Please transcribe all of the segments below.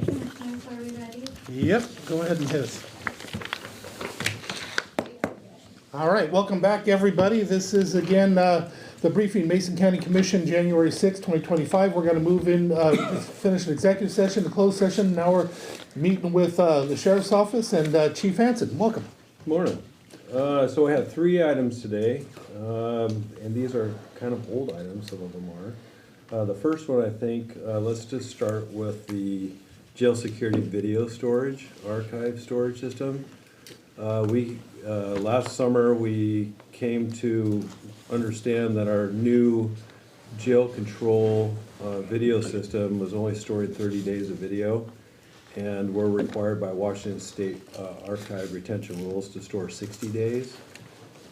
Are we ready? Yep, go ahead and hit us. All right, welcome back, everybody. This is, again, the briefing, Mason County Commission, January 6, 2025. We're going to move in, finish an executive session, the closed session. Now we're meeting with the Sheriff's Office and Chief Hanson. Welcome. Morning. So we have 3 items today, and these are kind of old items, some of them are. The first one, I think, let's just start with the jail security video storage, archive storage system. Last summer, we came to understand that our new jail control video system was only storing 30 days of video, and we're required by Washington State archive retention rules to store 60 days.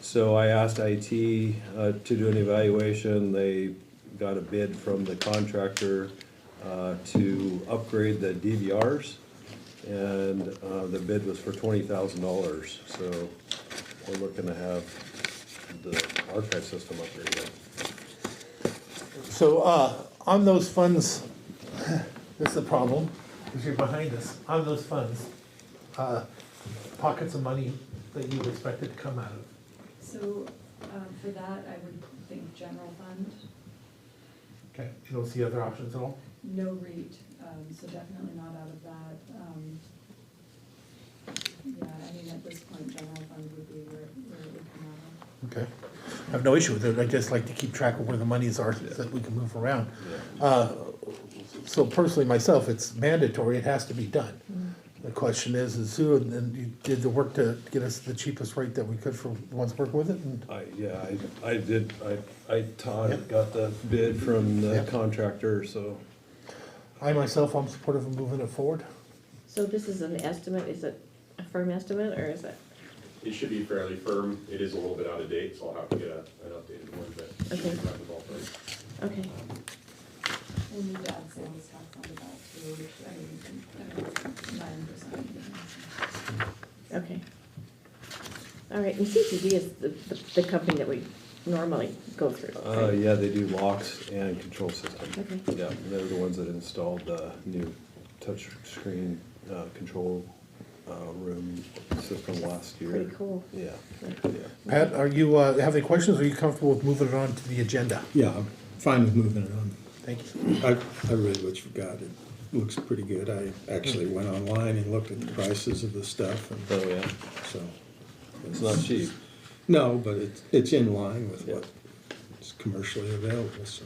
So I asked IT to do an evaluation. They got a bid from the contractor to upgrade the DVRs, and the bid was for $20,000. So we're looking to have the archive system upgraded. So on those funds, this is the problem, because you're behind us. On those funds, pockets of money that you expected to come out of. So for that, I would think general fund, Okay, you don't see other options at all? no REIT, so definitely not out of that. Yeah, I mean, at this point, general fund would be where it would come out Okay. I have no issue with it. I just like to keep track of where the monies are so that we can move around. So personally, myself, it's mandatory. It has to be done. The question is who, and you did the work to get us the cheapest rate that we could for the ones working with it? And I did. Todd got the bid from the Yep. contractor, so. I myself, I'm supportive of moving it forward. So this is an estimate, is it a firm estimate, or is it? It should be fairly firm. It is a little bit out of date, so I'll have to get an updated one, but Okay. it's not involved in it. Okay, of. We'll need to add sales tax onto that too, which, I mean, 9%. okay. All right, and CTG is the company that we normally go through, right? Yeah, they do locks and control system. Okay. Yeah, they're the ones that installed the new touch screen control room system last year. Pretty cool. Yeah. Yeah. Pat, are you, have any questions? Are you comfortable with moving it on to the agenda? Yeah, I'm fine with moving it on. Thank you. I read what you've got. It looks pretty good. I actually went online and looked at the prices of the stuff, and Oh, yeah. so. It's not cheap. No, but it's in line with what's commercially available, so.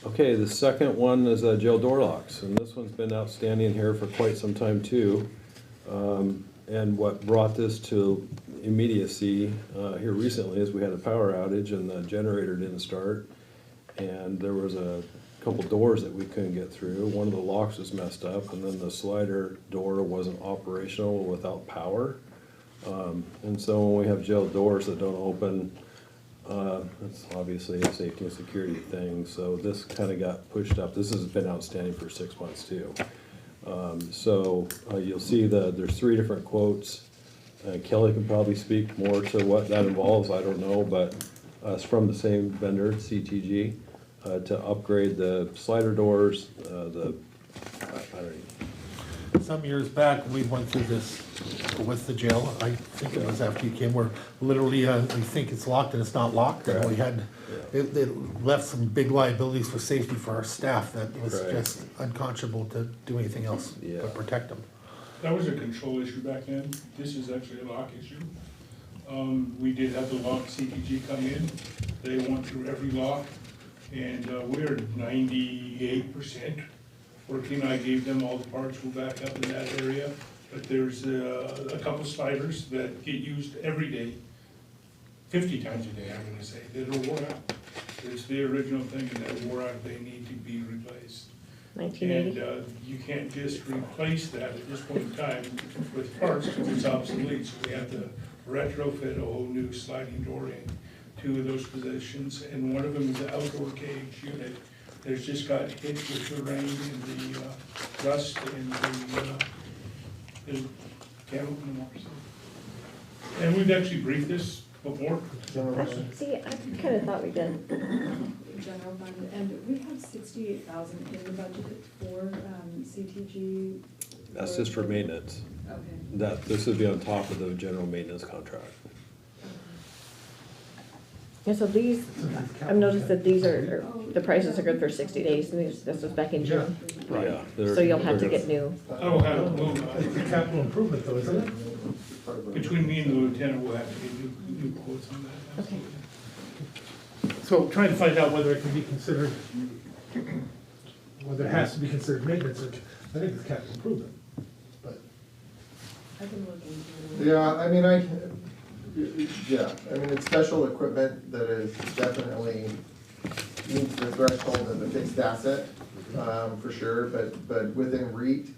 Okay, the second one is jail door locks, and this one's been outstanding here for quite some time too. And what brought this to immediacy here recently is we had a power outage and the generator didn't start, and there was a couple doors that we couldn't get through. One of the locks was messed up, and then the slider door wasn't operational without power. And so when we have jail doors that don't open, it's obviously a safety and security thing, so this kind of got pushed up. This has been outstanding for 6 months too. So you'll see that there's 3 different quotes. Kelly can probably speak more to what that involves, I don't know, but it's from the same vendor, CTG, to upgrade the slider doors, I don't know. Some years back, we went through this with the jail. I think it was after you came, where literally we think it's locked and it's not locked. And we had, it left some big liabilities for safety for our staff that was Right. just unconscionable to do anything else Yeah. but protect them. That was a control issue back then. This is actually a lock issue. We did have the lock CTG come in. They went through every lock, and we're 98% working. I gave them all the parts. We're back up in that area. But there's a couple sliders that get used every day, 50 times a day, I'm gonna say, that are worn out. It's the original thing, and they're wore out. They need to be replaced. 1980? And you can't just replace that at this point in time with parts because it's obsolete. So we have to retrofit a whole new sliding door in 2 of those positions. And one of them is an outdoor cage unit that's just got hit with the rain and the rust and the can't open no more. So. And we've actually briefed this before. See, I kind of thought we did. General fund, and we have 68,000 in the budget for CTG That's just for maintenance. Okay. This would be on top of the general maintenance contract. Yeah, so these, I've noticed that these the prices are good for 60 days, and this was back in June. Yeah. they're- So you'll have to they're get new. I will have, It's a capital improvement though, isn't it? between me and the lieutenant, we'll have to get new quotes on that. Okay. So trying to find out whether it can be considered, whether it has to be considered maintenance, which I think it's capital improvement, but. I can look into it. Yeah, I mean, it's special equipment that is definitely meets the threshold of a fixed asset, for sure, but within REIT,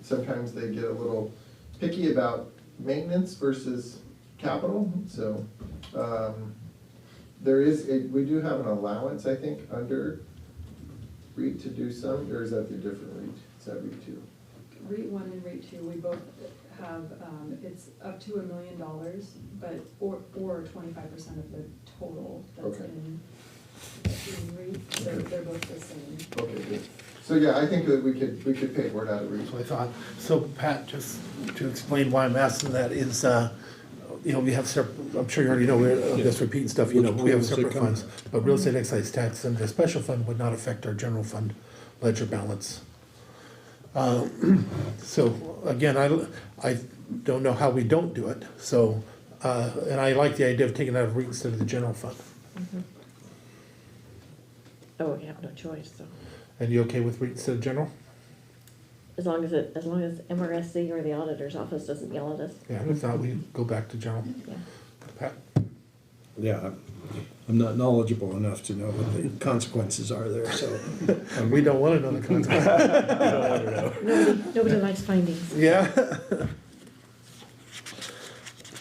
sometimes they get a little picky about maintenance versus capital, so, we do have an allowance, I think, under REIT to do some, or is that the different REIT? Is that REIT two? REIT one and REIT two, we both have, it's up to $1 million, but, or 25% of the total that's Okay. in REIT, they're both the same. Okay, good. So, yeah, I think that we could pay for it out of REIT. So I thought, so Pat, just to explain why I'm asking that is, we have separate, I'm sure you already know, I'm just repeating stuff, Which we have pools they separate come funds. But real estate excise tax and the special fund would not affect our general fund ledger balance. So again, I don't know how we don't do it, so, and I like the idea of taking it out of REIT instead of the general fund. Oh, you have no choice, so. And you okay with REIT instead of general? As long as MRSC or the auditor's office doesn't yell at us. Yeah, if not, we go back to general. Yeah. Pat? Yeah, I'm not knowledgeable enough to know what the consequences are there, so. We don't wanna know the consequences. Nobody likes findings. Yeah.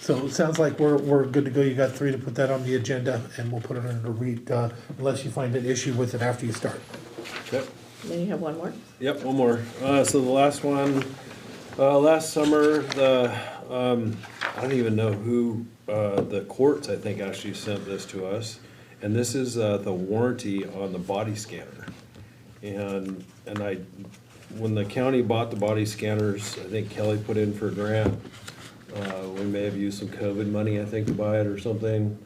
So it sounds like we're good to go. You got 3 to put that on the agenda, and we'll put it under REIT, unless you find an issue with it after you start. Yep. Then you have one more. Yep, one more. So the last one, last summer, I don't even know who, the courts, I think, actually sent this to us. And this is the warranty on the body scanner. And when the county bought the body scanners, I think Kelly put in for a grant. We may have used some COVID money, I think, to buy it or something.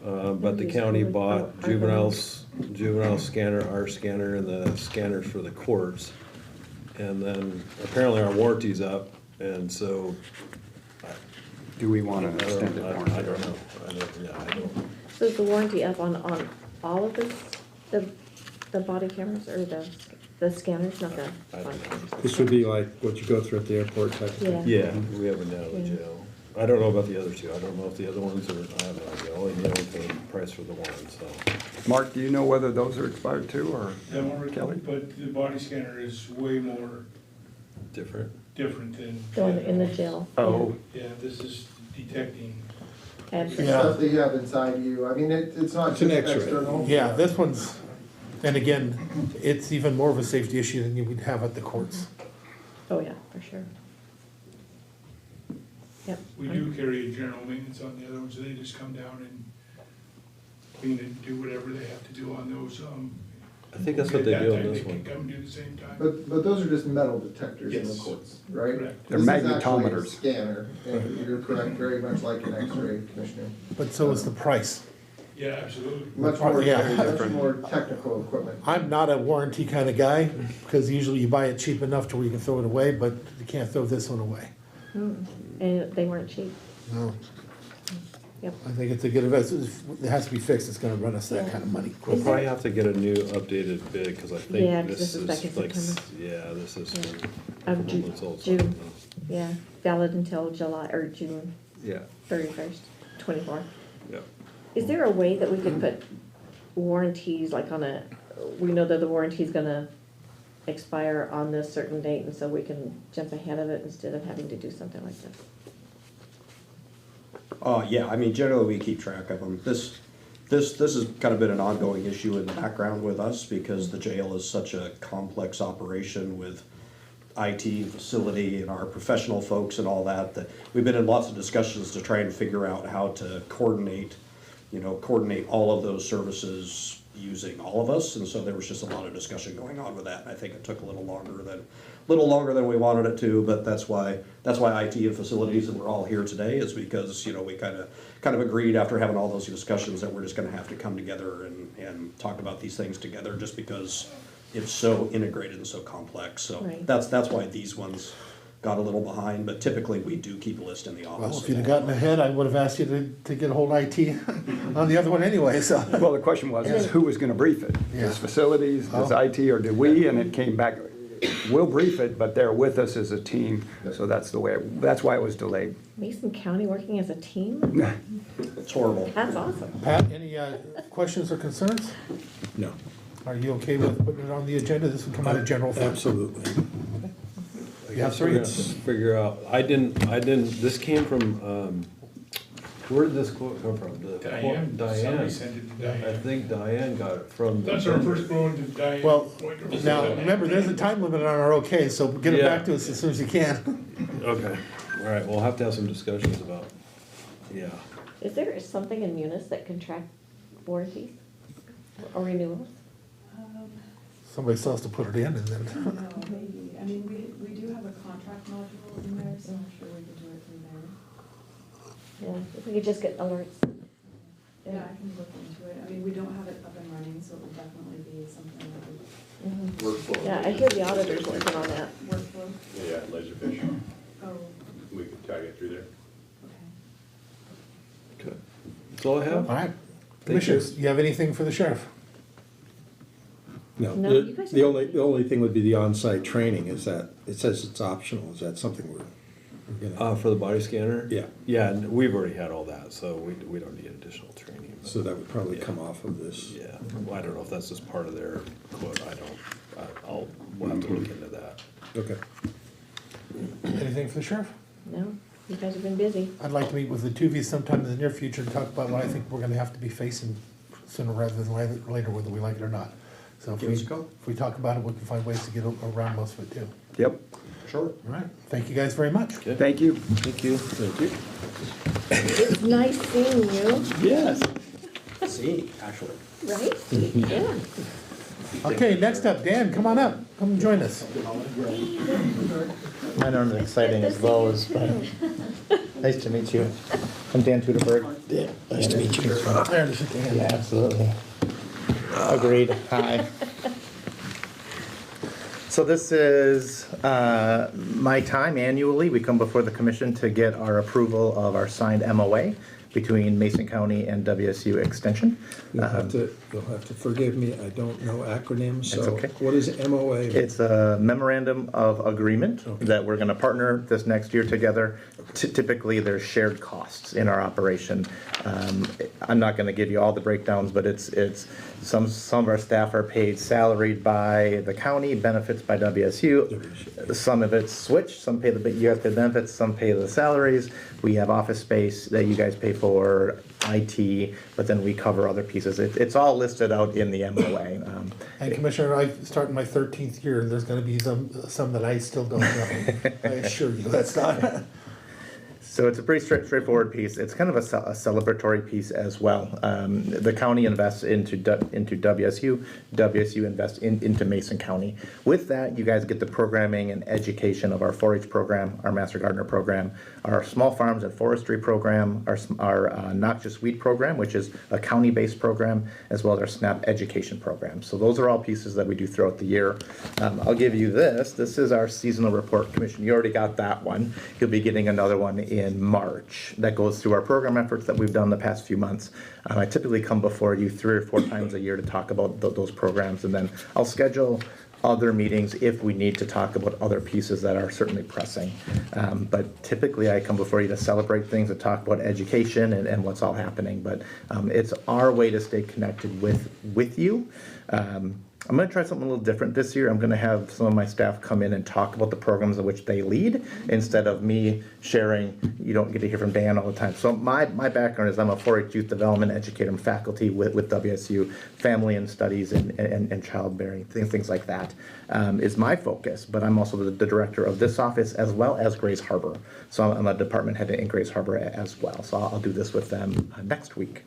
But the county bought juvenile scanner, our scanner, and the scanners for the courts. And then apparently our warranty's up, and so. Do we want I to don't extend it? know. I don't know. I don't. So is the warranty up on all of the body cameras or the scanners, not the body cameras? This would be like what you go through at the airport type of thing. Yeah. Yeah, we have it now at Yeah. jail. I don't know about the other two. I don't know if the other ones are, I have no idea. All I know is the price for the one, so. Mark, do you know whether those are expired too, or? Kelly? But the body scanner is way more Different. different than. The one in the jail. Oh, Yeah, this is detecting. Absolutely. Yeah. Stuff that you have inside you, I mean, it's not It's just an X-ray. external. Yeah, this one's, and again, it's even more of a safety issue than you would have at the courts. Oh, yeah, for sure. Yep. We do carry a general maintenance on the other ones, they just come down and clean and do whatever they have to do on those, I think that's what they at do that on time, this they one. can come and do the same time. But those are just metal detectors in the Yes. courts, right? Correct. They're This is actually a magnetometers. Scanner, and you're correct, very much like an X-ray, Commissioner. But so is the price. Yeah, absolutely. Much more, Yeah. much more technical equipment. I'm not a warranty kind of guy, because usually you buy it cheap enough to where you can throw it away, but you can't throw this one away. And they weren't cheap. No, Yep. I think it's a good investment. It has to be fixed, it's gonna run us that kind of money. We'll probably have to get a new updated bid, because I Yeah, think 'cause this this is back in is like, September. yeah, this is. Of June, it's old June, stuff. yeah, valid until July, or June Yeah, 31st, 24. yeah. Is there a way that we could put warranties, like we know that the warranty's gonna expire on this certain date, and so we can jump ahead of it instead of having to do something like this? yeah, I mean, generally we keep track of them. This has kind of been an ongoing issue in the background with us because the jail is such a complex operation with IT facility and our professional folks and all that, that we've been in lots of discussions to try and figure out how to coordinate all of those services using all of us, and so there was just a lot of discussion going on with that, and I think it took a little longer than we wanted it to, but that's why IT and facilities, and we're all here today, is because, you know, we kind of agreed after having all those discussions that we're just gonna have to come together and talk about these things together, just because it's so integrated and so complex, so Right. that's why these ones got a little behind, but typically we do keep a list in the office. Well, if you'd have gotten ahead, I would have asked you to get a hold of IT on the other one anyway, so. Well, the question was, is who was gonna brief it? Yeah. Does facilities, does Oh. IT, or did we? And it came back, we'll brief it, but they're with us as a team, so that's why it was delayed. Mason County working as a team? It's horrible. That's awesome. Pat, any questions or concerns? No, Are you okay with putting it on the agenda? This would come out of general fund. absolutely. You have So we're three? gonna have to figure out, I didn't, this came from, where did this quote come from? Diane, somebody Diane. sent it to I Diane. think Diane got it from. the That's our vendor. first going to Diane. Well, now, remember, there's a time limit on our okay, so get it back to us as soon as you can. Okay, all right, we'll have to have some discussions about, yeah. Is there something in Munis that can track warranties or renewals? Somebody still has to put it in and then. No, maybe, I mean, we do have a contract module in there, so I'm sure we can do it from there. Yeah, if we could just get alerts. Yeah, I can look into it, I mean, we don't have it up and running, so it would definitely be something that Mhm. Workflow. Yeah, I hear the auditor's working on that. would workflow. Yeah, Ledgerfish, Oh, we could tag it through there. okay. Okay. That's all I have. All right. you. Commissioners, you have anything for the sheriff? No, No, you guys the are- only thing would be the on-site training, is that, it says it's optional, is that something we're gonna, For the body scanner? Yeah. Yeah, and we've already had all that, so we don't need additional training. but- so that would probably come off of this. Yeah, well, I don't know if that's just part of their quote, we'll have to look into that. Okay. Anything for the sheriff? No, you guys have been busy. I'd like to meet with the Tuvies sometime in the near future and talk about what I think we're gonna have to be facing sooner rather than later, whether we like it or not. So Give us a call. if we talk about it, we can find ways to get around most of it too. Yep, Sure. All right, thank you guys very much. Okay. thank you. Thank you. Thank you. It's nice seeing you, Yes. See, actually. right? Yeah. Okay, next up, Dan, come on up, come join us. Mine aren't as exciting as those, but nice to meet you. I'm Dan Teuteberg. Yeah, nice to meet you. There's Dan. Yeah, absolutely. Agreed. Hi. So this is my time annually. We come before the commission to get our approval of our signed MOA between Mason County and WSU Extension. You'll have to forgive me, I don't know acronyms, so okay. what is MOA? It's a memorandum of agreement that we're gonna partner this next year together. Typically, there's shared costs in our operation. I'm not gonna give you all the breakdowns, but it's some of our staff are paid salaried by the county, benefits by WSU. Some of it's switched, some pay you guys pay the benefits, some pay the salaries. We have office space that you guys pay for, IT, but then we cover other pieces. It's all listed out in the MOA. And Commissioner, I start in my 13th year, and there's gonna be some that I still don't know. I assure you, that's not. So it's a pretty straightforward piece. It's kind of a celebratory piece as well. The county invests into WSU, WSU invests into Mason County. With that, you guys get the programming and education of our 4-H program, our Master Gardener program, our Small Farms and Forestry program, our Noxious Weed program, which is a county-based program, as well as our SNAP education program. So those are all pieces that we do throughout the year. I'll give you this. This is our seasonal report, Commission. You already got that one. You'll be getting another one in March that goes through our program efforts that we've done the past few months. I typically come before you 3 or 4 times a year to talk about those programs, and then I'll schedule other meetings if we need to talk about other pieces that are certainly pressing. But typically I come before you to celebrate things, to talk about education and what's all happening. But it's our way to stay connected with you. I'm going to try something a little different this year. I'm going to have some of my staff come in and talk about the programs in which they lead, instead of me sharing. You don't get to hear from Dan all the time. So my background is I'm a 4-H youth development educator. I'm faculty with WSU, family and studies and childbearing, things like that is my focus. But I'm also the director of this office as well as Grays Harbor. So I'm a department head in Grays Harbor as well. So I'll do this with them next week.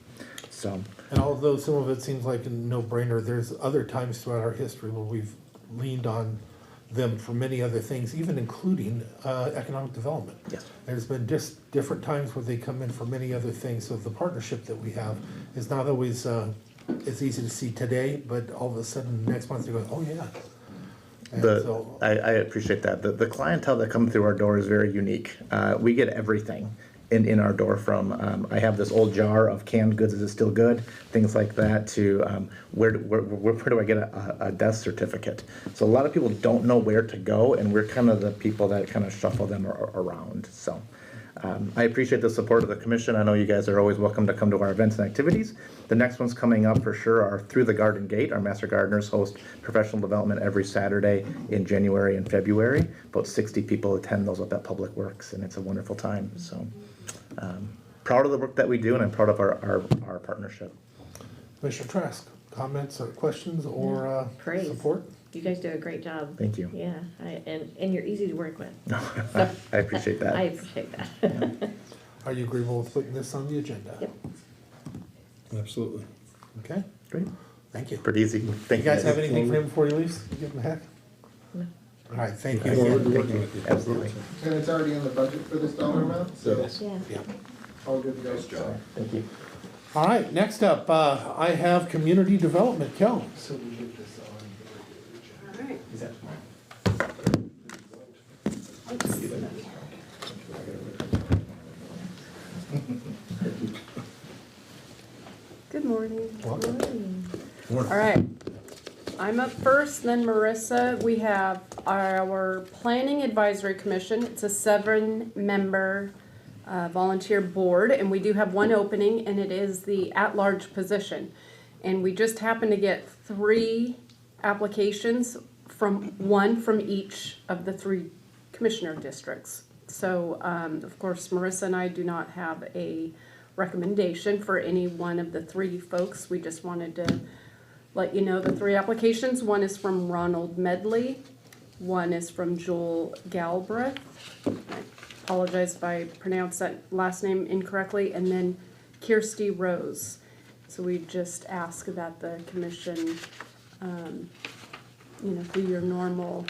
So, And although some of it seems like a no-brainer, there's other times throughout our history where we've leaned on them for many other things, even including economic development. yes. There's been just different times where they come in for many other things, so the partnership that we have is not always, it's easy to see today, but all of a sudden, next month, you're going, oh, yeah. And so, I appreciate that. The clientele that come through our door is very unique. We get everything in our door from, I have this old jar of canned goods, is it still good? Things like that, to where do I get a death certificate? So a lot of people don't know where to go, and we're kind of the people that kind of shuffle them around. So I appreciate the support of the commission. I know you guys are always welcome to come to our events and activities. The next ones coming up for sure are Through the Garden Gate. Our Master Gardeners host professional development every Saturday in January and February. About 60 people attend those up at Public Works, and it's a wonderful time. So proud of the work that we do, and I'm proud of our partnership. Commissioner Trask, comments or questions or Praise. support? You guys do a great job. Thank you. Yeah, and you're easy to work with. I appreciate that. I appreciate that. Are you agreeable with putting this on the agenda? Yep. Absolutely. Okay, Great. thank you. Pretty easy. You Thank guys have anything for him before he leaves? Give him a heck. No. All right, thank Look you. forward to again. working with you. Absolutely. And it's already in the budget for this dollar amount, so Yeah. Yeah. all good to go. So, Thank you. All right, next up, I have community development, Kel. So we get this on the regular agenda. All right. Is that Good morning. Welcome. All right. I'm up first, then Marissa. We have our Planning Advisory Commission. It's a 7-member volunteer board, and we do have one opening, and it is the at-large position. And we just happened to get 3 applications from each of the 3 commissioner districts. So, of course, Marissa and I do not have a recommendation for any one of the 3 folks. We just wanted to let you know the 3 applications. One is from Ronald Medley, one is from Joel Galbraith. I apologize if I pronounced that last name incorrectly, and then Kirsty Rose. So we just ask that the commission, do your normal,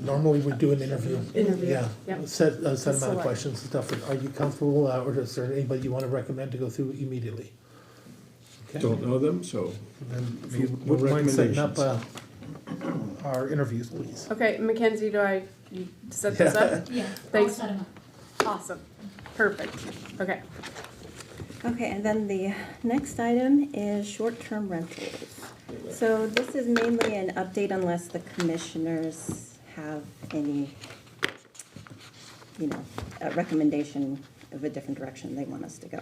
Normally we do an interview. Interview, Yeah, yep. set amount of Select. questions and stuff. Are you comfortable, or is there anybody you want to recommend to go through immediately? Okay. Don't know them, so Then if you No would mind setting up recommendations. our interviews, please. okay, Mackenzie, you set this up? Yeah, Thanks. I'll set 'em up. Awesome, perfect, okay. Okay, and then the next item is short-term rentals. So this is mainly an update unless the commissioners have any, a recommendation of a different direction they want us to go.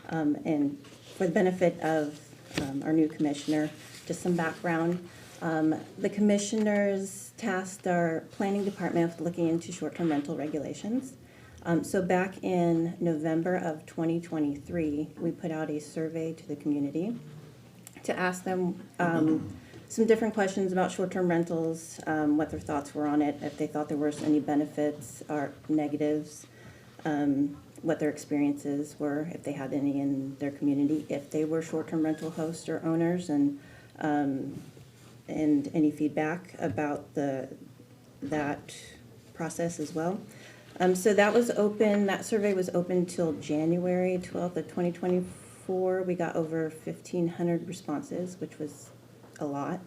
And for the benefit of our new commissioner, just some background. The commissioners tasked our planning department with looking into short-term rental regulations. So back in November of 2023, we put out a survey to the community to ask them some different questions about short-term rentals, what their thoughts were on it, if they thought there were any benefits or negatives, what their experiences were, if they had any in their community, if they were short-term rental hosts or owners, and any feedback about that process as well. So that was open, that survey was open till January 12th of 2024. We got over 1,500 responses, which was a lot.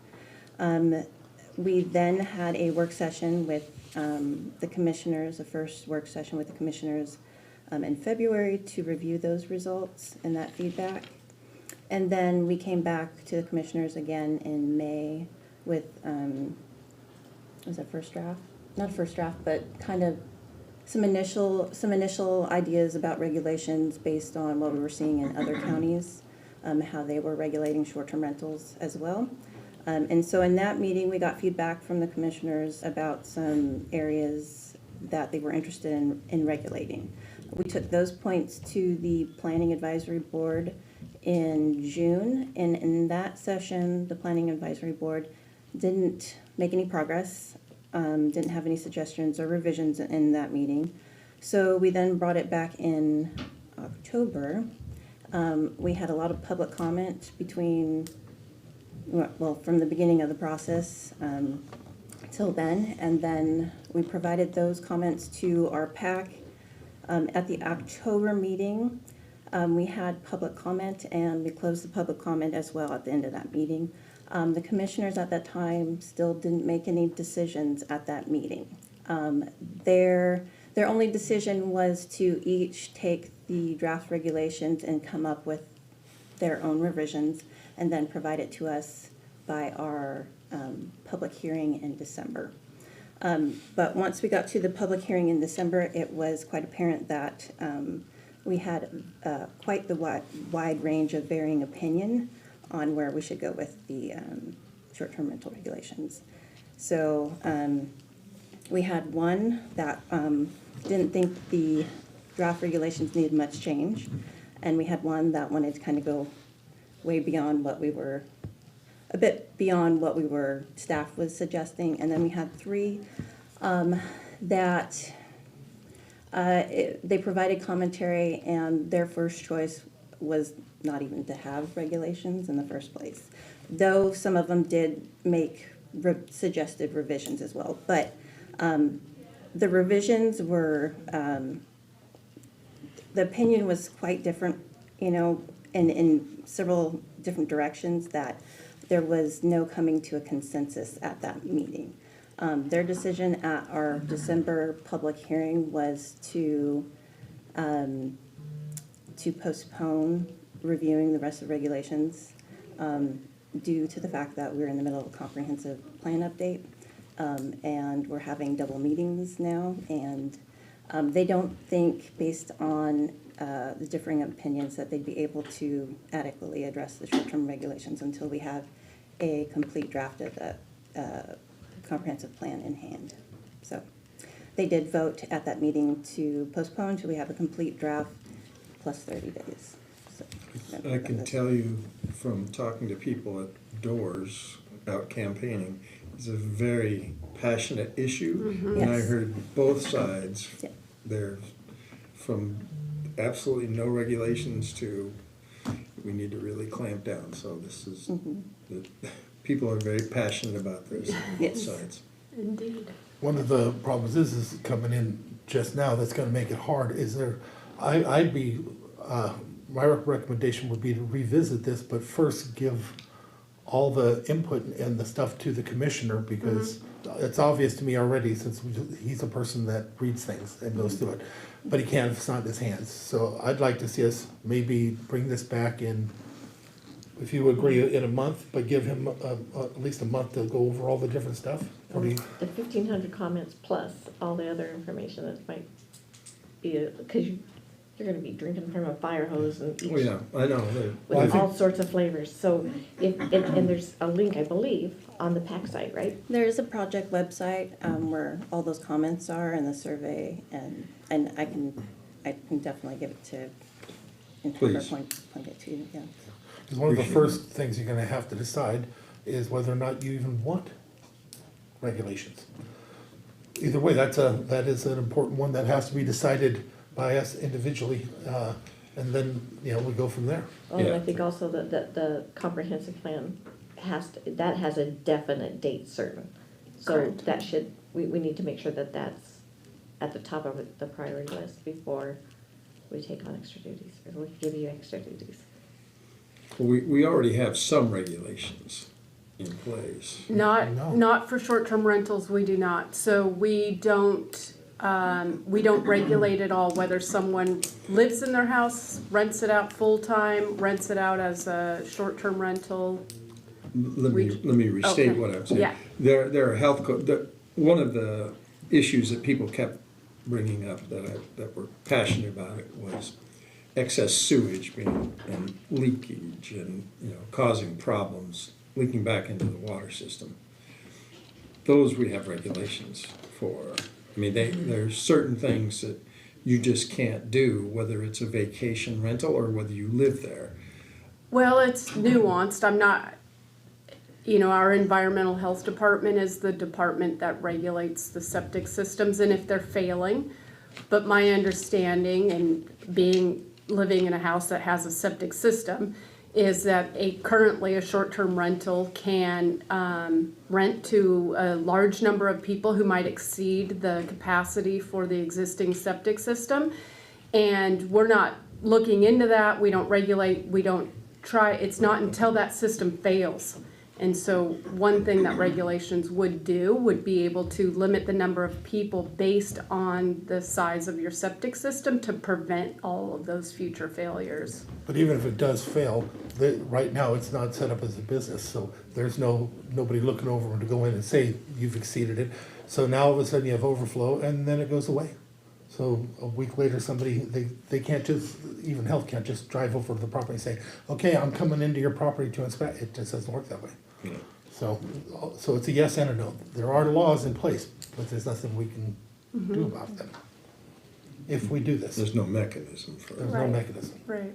We then had a work session with the commissioners, the first work session with the commissioners in February to review those results and that feedback. And then we came back to the commissioners again in May with, was that first draft? Not first draft, but kind of some initial ideas about regulations based on what we were seeing in other counties, how they were regulating short-term rentals as well. And so in that meeting, we got feedback from the commissioners about some areas that they were interested in regulating. We took those points to the Planning Advisory Board in June, and in that session, the Planning Advisory Board didn't make any progress, didn't have any suggestions or revisions in that meeting. So we then brought it back in October We had a lot of public comment from the beginning of the process till then, and then we provided those comments to our PAC. At the October meeting, we had public comment, and we closed the public comment as well at the end of that meeting. The commissioners at that time still didn't make any decisions at that meeting. Their only decision was to each take the draft regulations and come up with their own revisions and then provide it to us by our public hearing in December. But once we got to the public hearing in December, it was quite apparent that we had quite the wide range of varying opinion on where we should go with the short-term rental regulations. So we had one that didn't think the draft regulations needed much change, and we had one that wanted to kind of go way beyond what we were, a bit beyond what staff was suggesting, and then we had three that they provided commentary, and their first choice was not even to have regulations in the first place, though some of them did make suggested revisions as well. But the revisions were, the opinion was quite different, in several different directions, that there was no coming to a consensus at that meeting. Their decision at our December public hearing was to postpone reviewing the rest of the regulations due to the fact that we're in the middle of a comprehensive plan update, and we're having double meetings now, and they don't think, based on the differing opinions, that they'd be able to adequately address the short-term regulations until we have a complete draft of the comprehensive plan in hand. So they did vote at that meeting to postpone until we have a complete draft plus 30 days. So I can tell you from talking to people at doors out campaigning, it's a very passionate issue. And I Yes. heard both sides. Yeah. They're from absolutely no regulations to we need to really clamp down. So this is, the people are very passionate about this on both Yes. sides. Indeed. One of the problems is coming in just now, that's gonna make it hard, is there, I'd be, my recommendation would be to revisit this, but first give all the input and the stuff to the commissioner, because it's obvious to me already, since he's a person that reads things and goes through it, but he can't if it's not in his hands. So I'd like to see us maybe bring this back in, if you agree, in a month, but give him at least a month to go over all the different stuff. What do you? The 1,500 comments plus all the other information that might be, because you're gonna be drinking from a fire hose and Oh, yeah, I know. with all sorts of flavors. So and there's a link, I believe, on the PAC site, right? There is a project website where all those comments are and the survey, and I can definitely give it to, Please. point it to you, yeah. Because one of the first things you're gonna have to decide is whether or not you even want regulations. Either way, that is an important one that has to be decided by us individually, and then, we go from there. Oh, and I Yeah. think also that the comprehensive plan that has a definite date certain. So Correct. that we need to make sure that that's at the top of the priority list before we take on extra duties, or we give you extra duties. We already have some regulations in place. No. Not for short-term rentals, we do not. So we don't regulate at all whether someone lives in their house, rents it out full-time, rents it out as a short-term rental. Let me restate Okay. what I'm saying. Yeah. There are health one of the issues that people kept bringing up that were passionate about it was excess sewage and leakage and, causing problems, leaking back into the water system. Those we have regulations for. I mean, there's certain things that you just can't do, whether it's a vacation rental or whether you live there. Well, it's nuanced. I'm not, our environmental health department is the department that regulates the septic systems and if they're failing. But my understanding and being living in a house that has a septic system, is that currently a short-term rental can rent to a large number of people who might exceed the capacity for the existing septic system. And we're not looking into that, we don't regulate, we don't try, it's not until that system fails. And so one thing that regulations would do would be able to limit the number of people based on the size of your septic system to prevent all of those future failures. But even if it does fail, right now, it's not set up as a business, so there's nobody looking over to go in and say you've exceeded it. So now all of a sudden you have overflow, and then it goes away. So a week later, they can't just, even health can't just drive over to the property and say, okay, I'm coming into your property to inspect. It just doesn't work that way. So it's a yes and a no. There are laws in place, but there's nothing we can do about them if we do this. There's no mechanism for There's it. no mechanism. Right.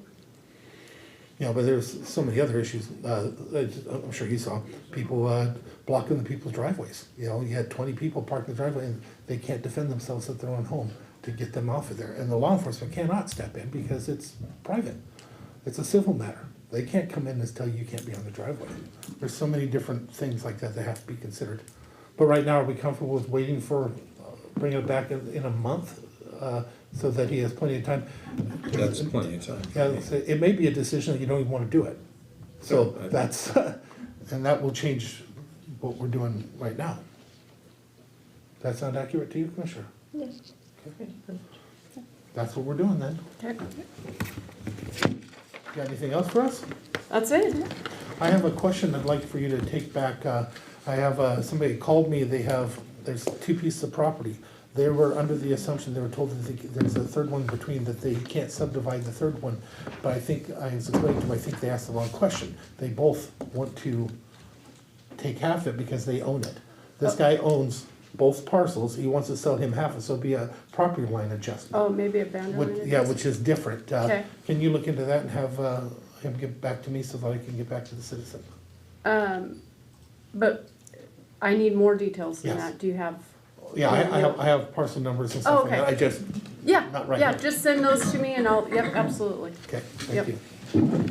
You know, but there's so many other issues. I'm sure you saw people blocking the people's driveways. You know, you had 20 people parked in the driveway and they can't defend themselves at their own home to get them off of there. And the law enforcement cannot step in because it's private. It's a civil matter. They can't come in and tell you can't be on the driveway. There's so many different things like that have to be considered. But right now, are we comfortable with waiting for, bringing it back in a month so that he has plenty of time? That's plenty of time. Yeah, it may be a decision that you don't even want to do it. So Sure. that's, and that will change what we're doing right now. That sound accurate to you, Commissioner? Yes. That's what we're doing then. Okay. Got anything else for us? That's it. I have a question I'd like for you to take back. I have, somebody called me, there's 2 pieces of property. They were under the assumption, they were told that there's a third one between, that they can't subdivide the third one. But I think, I was explaining to them, I think they asked the wrong question. They both want to take half it because they own it. This guy owns both parcels, he wants to sell him half, so it'll be a property line adjustment. Oh, maybe a boundary line Yeah, adjustment. which is different. Okay. Can you look into that and have him get back to me so that I can get back to the citizen? But I need more details than Yes. that. Do you have? Yeah, I have parcel numbers and stuff like that. Okay. I just, Yeah, Not right yeah, now. just send those to me and yep, absolutely. okay, Yep. thank you.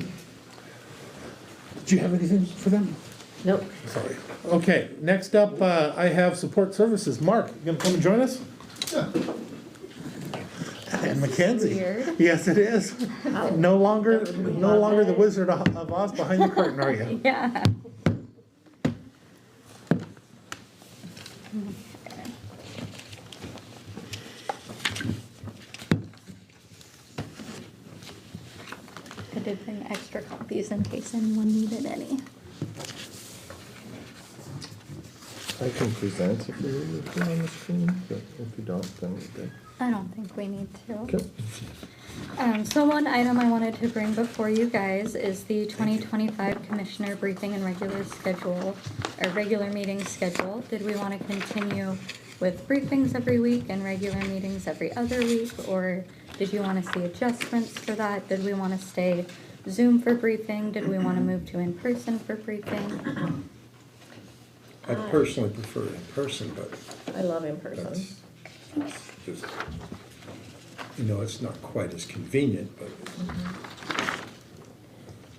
Do you have anything for them? Nope. Sorry. Okay, next up, I have support services. Mark, you gonna come and join us? And Mackenzie. Weird. Yes, it is. No longer the Wizard of Oz behind the curtain, are you? Yeah. I did bring extra copies in case anyone needed any. I can present if you're looking on the screen, but if you don't, then we're good. I don't think we need to. Okay. So one item I wanted to bring before you guys is the 2025 Commissioner Briefing and regular meeting schedule. Did we want to continue with briefings every week and regular meetings every other week? Or did you want to see adjustments for that? Did we want to stay Zoom for briefing? Did we want to move to in-person for briefing? I personally prefer in person, but I love in person. that's just, it's not quite as convenient, but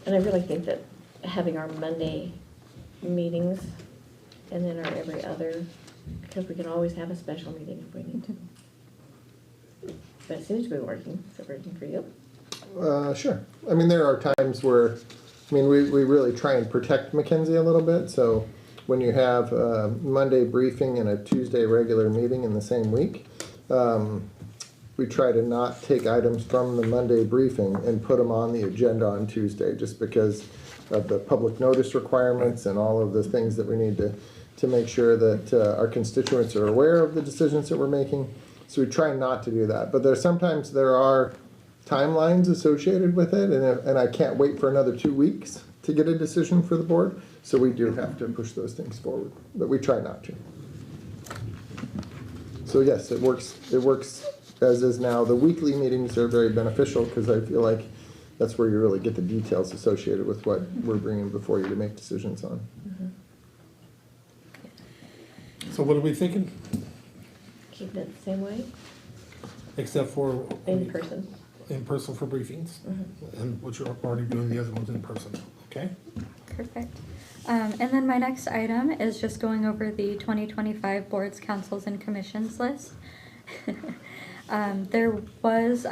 And I really think that having our Monday meetings and then our every other, because we can always have a special meeting if we need to. But it seems to be working. Is it working for you? Sure. I mean, there are times where, we really try and protect Mackenzie a little bit, so when you have a Monday briefing and a Tuesday regular meeting in the same week, we try to not take items from the Monday briefing and put them on the agenda on Tuesday, just because of the public notice requirements and all of the things that we need to make sure that our constituents are aware of the decisions that we're making. So we try not to do that. But sometimes there are timelines associated with it, and I can't wait for another 2 weeks to get a decision for the board. So we do have to push those things forward, but we try not to. So yes, it works as is now. The weekly meetings are very beneficial because I feel like that's where you really get the details associated with what we're bringing before you to make decisions on. So what are we thinking? Keeping it the same way, Except for. in person. in person for briefings, and what you're already doing the other ones in person, okay? Perfect. And then my next item is just going over the 2025 boards, councils, and commissions list. I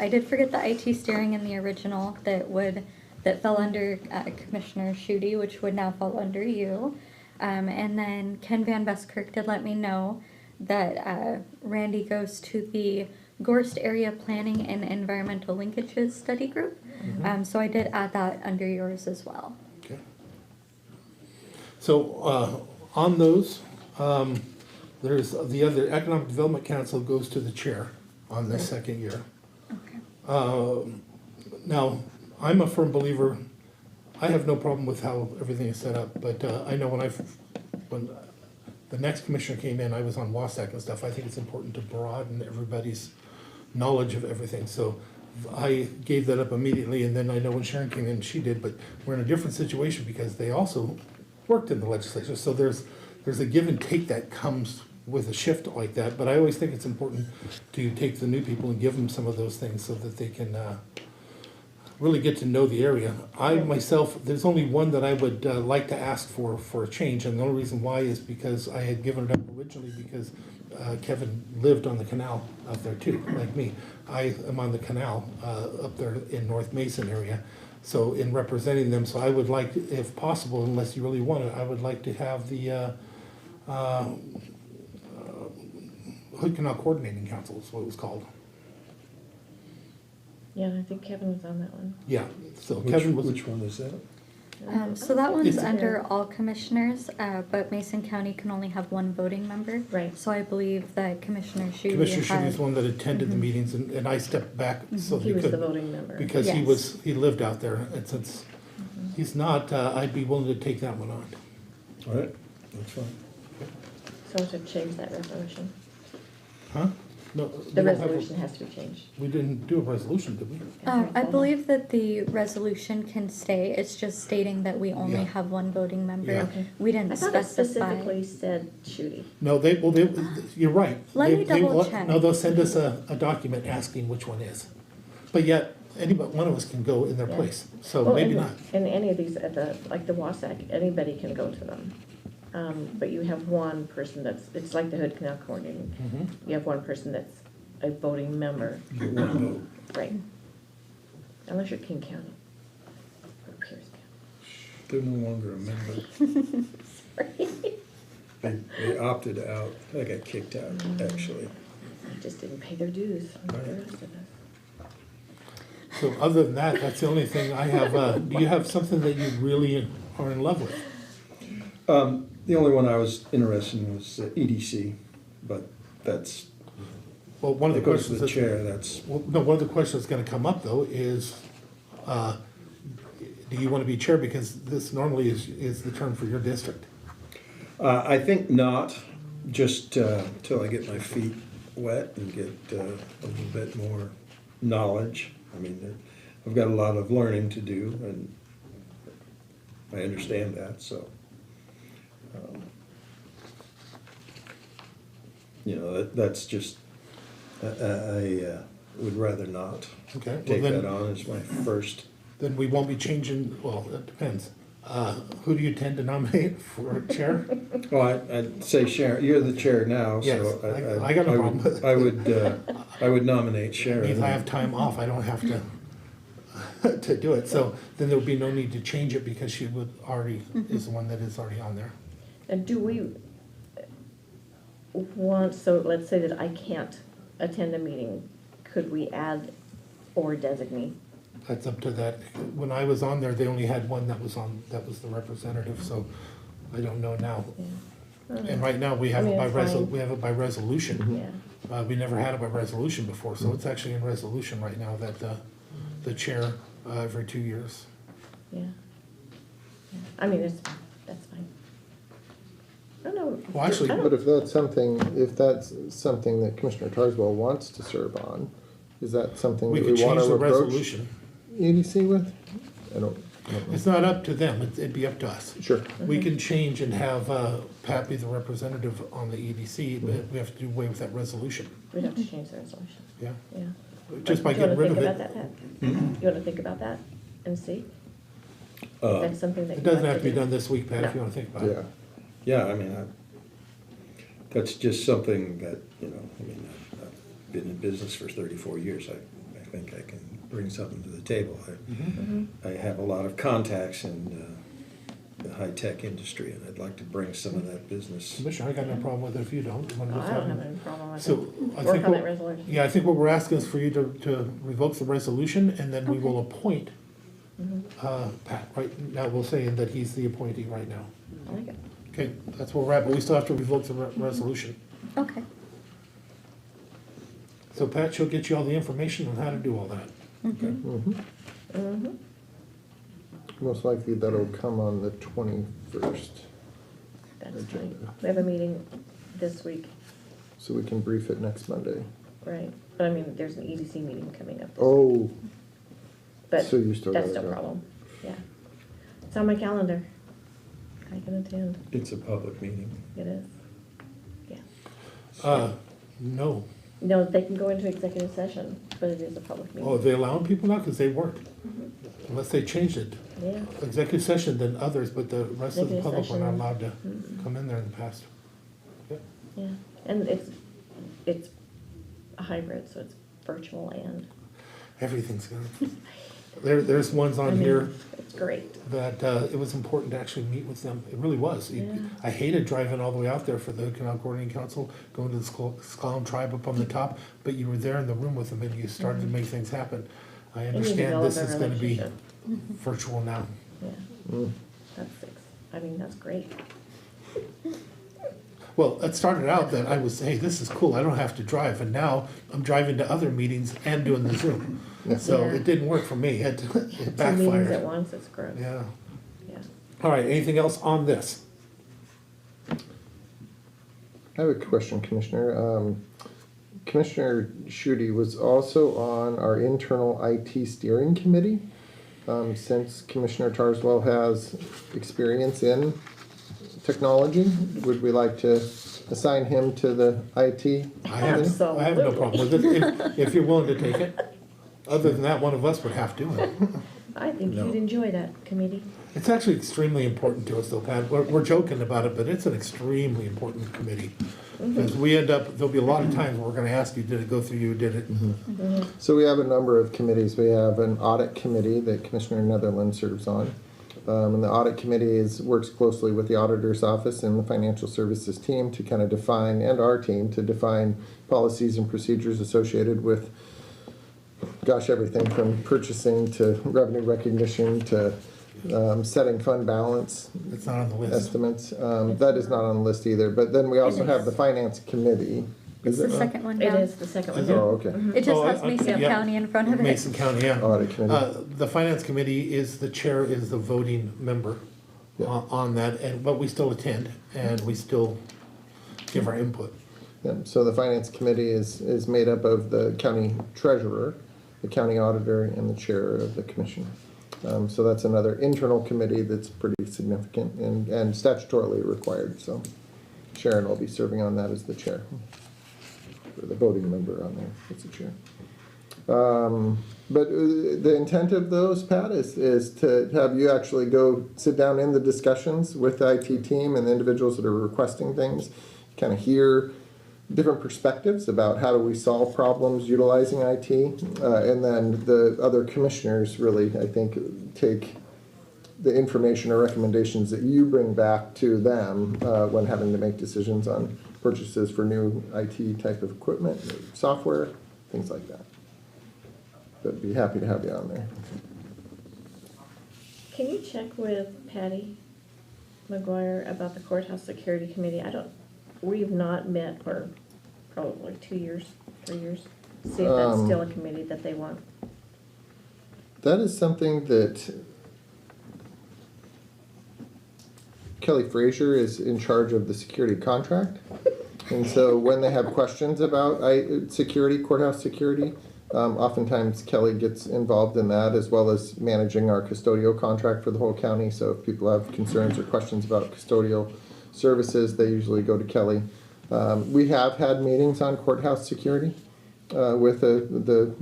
did forget the IT steering in the original that fell under Commissioner Schutte, which would now fall under you. And then Ken Van Buskirk did let me know that Randy goes to the Gorst Area Planning and Environmental Linkages Study Group. So I did add that under yours as well. Okay. So, on those, there's the other Economic Development Council goes to the chair on the second year. Okay. Now, I'm a firm believer, I have no problem with how everything is set up, but I know when the next commissioner came in, I was on WASAC and stuff, I think it's important to broaden everybody's knowledge of everything, so I gave that up immediately, and then I know when Sharon came in, she did, but we're in a different situation because they also worked in the legislature, so there's a give and take that comes with a shift like that, but I always think it's important to take the new people and give them some of those things so that they can really get to know the area. I myself, there's only one that I would like to ask for a change, and the only reason why is because I had given it up originally because Kevin lived on the canal out there too, like me. I am on the canal up there in North Mason area, so in representing them, so I would like, if possible, unless you really want it, I would like to have the Hood Canal Coordinating Council is what it was called. Yeah, and I think Kevin was on that one. Yeah, so Kevin was. Which one is that? So that one's It's- under all commissioners, but Mason County can only have one voting member. Right. So I believe that Commissioner Schutte Commissioner Schutte is had. one that attended the meetings, and I stepped back so He he was the could, voting member. because Yes. he lived out there, and since he's not, I'd be willing to take that one on. All right, that's fine. So to change that resolution. Huh? No, The we don't have a- resolution has to be changed. We didn't do a resolution, did we? I believe that the resolution can stay, it's just stating that we only Yeah. have one voting member. Yeah. Okay. We didn't I thought it specify. specifically said Schutte. No, you're right. Let me double check. No, they'll send us a document asking which one is. But yet, one of us can go in their Yeah. place, so Well, maybe and- not. And any of these, like the WASAC, anybody can go to them. But you have one person it's like the Hood Canal Coordinating. You have one person that's a voting member. You get one vote. Right. Unless you're King County. Or Pierce They're no longer a member. County. They opted out. I got kicked out, actually. They just didn't pay their dues like the rest of us. So other than that, that's the only thing I have. Do you have something that you really are in love with? The only one I was interested in was EDC, but that's, Well, one of the it goes to questions the that's, chair, that's, well, no, one of the questions that's gonna come up though is, do you wanna be chair? Because this normally is the term for your district. I think not, just till I get my feet wet and get a little bit more knowledge. I mean, I've got a lot of learning to do, and I understand that, so. You know, that's just, I would rather not Okay, well take then- that on as my first. Then we won't be changing, well, it depends. Who do you tend to nominate for chair? Well, I'd say Sharon, you're the chair now, Yes, so I got no problem with it. I would nominate Sharon. If I have time off, I don't have to do it. So then there would be no need to change it because she would already, is the one that is already on there. And do we want, so let's say that I can't attend a meeting, could we add or designate? That's up to that. When I was on there, they only had one that was the representative, so I don't know now. And right now, we have I it mean, by it's fine. we have it by resolution. Yeah. We never had it by resolution before, so it's actually in resolution right now that the chair every 2 years. Yeah. I mean, that's fine. I don't know. Well, actually, I don't- But if that's something that Commissioner Tarswell wants to serve on, is that something We that could we want change to the approach resolution. EDC with? I don't know. It's not up to them, it'd be up to us. Sure. We can change and have Pat be the representative on the EDC, but we have to do away with that resolution. We'd have to change the resolution, Yeah. yeah. just by Do you wanna getting rid of think about it. that, Pat? You wanna think about that and see? If that's something that It you doesn't want have to be do? done this week, Pat, if you wanna think about it. Yeah, I mean, that's just something that, you know, I mean, I've been in business for 34 years. I think I can bring something to the table. I have a lot of contacts in the high-tech industry, and I'd like to bring some of that business. Commissioner, I got no problem with it if you don't. You wanna Oh, just I don't have have it? any problem with So, it. I Work think on what- that resolution. Yeah, I think what we're asking is for you to revoke the resolution, and then we Okay. will appoint Mhm. Pat. Right now, we'll say that he's the appointee right now. I like it. Okay, that's where we're at, but we still have to revoke the resolution. Okay. So Pat, she'll get you all the information on how to do all that. Mhm. Most likely that'll come on the 21st, That's fine. We have a meeting this week, so we can brief it next Monday. right? But I mean, there's an EDC meeting coming up. Oh, But so you still that's gotta no go. problem, yeah. It's on my calendar. I can attend. It's a public meeting. It is. Yeah. No. No, they can go into executive session, but it is a public meeting. Oh, are they allowing people now? Because they weren't. Unless they changed it. Yeah. Executive session, then others, but the rest of the Executive public were not session. allowed to Mm-mm. come in there in the past. Yep. Yeah, and it's a hybrid, so it's virtual and. Everything's gonna, there's ones I on mean, here It's great. that it was important to actually meet with them. It really was. Yeah. I hated driving all the way out there for the Canal Coordinating Council, going to the Sklallam tribe up on the top, but you were there in the room with them and you started to make things happen. I And you understand develop this a is gonna be relationship. virtual now. Yeah, that's great. Well, it started out that I was, hey, this is cool, I don't have to drive, and now I'm driving to other meetings and doing the Zoom. So Yeah. it didn't work for me, it 2 meetings at backfired. once, it's gross. Yeah. Yeah. All right, anything else on this? I have a question, Commissioner. Commissioner Schutte was also on our internal IT steering committee. Since Commissioner Tarswell has experience in technology, would we like to assign him to the IT? I have no problem with it, if you're willing to take it. Other than that, one of us would have to. I think No. you'd enjoy that committee. It's actually extremely important to us though, Pat. We're joking about it, but it's an extremely important committee. Because we end up, there'll be a lot of times where we're gonna ask you, did it go through you, did it? So we have a number of committees. We have an audit committee that Commissioner Netherland serves on. And the audit committee works closely with the auditor's office and the financial services team to kind of define, and our team, to define policies and procedures associated with, gosh, everything from purchasing to revenue recognition to setting fund balance. It's not on the list. Estimates. That is not on the list either. But then we also have the finance committee. It's Is the it? second one It down. is the second one. Is it? down. Oh, okay. It just Oh, has Mason yeah. County in front of it. Mason County, yeah. Audit committee. The finance committee is, the chair is the voting member Yeah. on that, but we still attend and we still give our input. Yeah, so the finance committee is made up of the county treasurer, the county auditor, and the chair of the commission. So that's another internal committee that's pretty significant and statutorily required, so Sharon will be serving on that as the chair. Or the voting member on there, it's the chair. But the intent of those, Pat, is to have you actually go sit down in the discussions with the IT team and the individuals that are requesting things, kind of hear different perspectives about how do we solve problems utilizing IT, and then the other commissioners really, I think, take the information or recommendations that you bring back to them when having to make decisions on purchases for new IT type of equipment, software, things like that. But be happy to have you on there. Can you check with Patty McGuire about the courthouse security committee? We've not met for probably 2 years, 3 years. See if that's still a committee that they want. That is something that Kelly Frazier is in charge of the security contract. And so when they have questions about security, courthouse security, oftentimes Kelly gets involved in that, as well as managing our custodial contract for the whole county. So if people have concerns or questions about custodial services, they usually go to Kelly. We have had meetings on courthouse security with the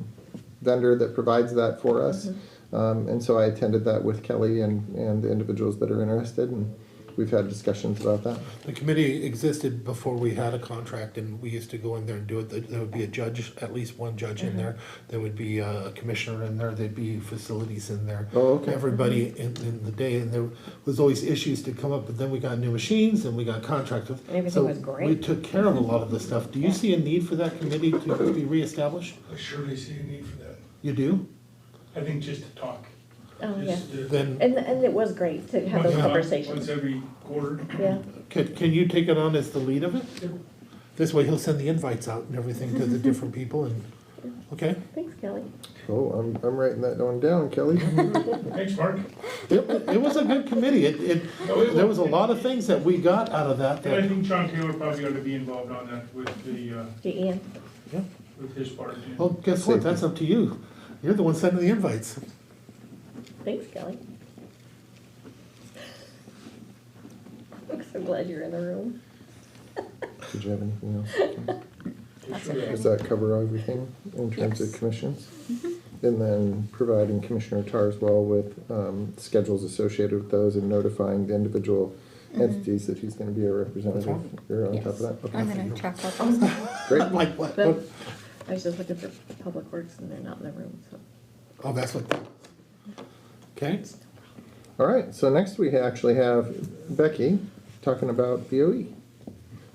vendor that provides that for us. And so I attended that with Kelly and the individuals that are interested, and we've had discussions about that. The committee existed before we had a contract, and we used to go in there and do it. There would be a judge, at least one judge in there. There would be a commissioner in there. There'd be facilities in there. Oh, okay. Everybody in the day, and there was always issues to come up, but then we got new machines and we got contracted. Everything was great. We took care of a lot of the stuff. Do you see a need for that committee to be reestablished? I surely see a need for that. You do? I think just to talk. Oh, yeah. Just, Then, And it was great to have those once conversations. every quarter. Yeah. can you take it on as the lead of it? This way he'll send the invites out and everything to the different people and, okay? Thanks, Kelly. Oh, I'm writing that one down, Kelly. Thanks, Mark. It was a good committee. There was a lot of things that we got out of that. And I think John Taylor probably ought to be involved on that with Ian. Yeah. with his part. Yeah. Well, guess what? That's up to you. You're the one sending the invites. Thanks, Kelly. I'm so glad you're in the room. Did you have anything else? That's okay. Does that cover everything in terms of commissions? And then providing Commissioner Tarswell with schedules associated with those and notifying the individual entities that he's gonna be a representative. You're on top of that? Okay. I'm gonna check out those. Great. I'm like, what? But I was just looking for Public Works and they're not in the room, so. Oh, that's what, okay. All right, so next we actually have Becky talking about BOE,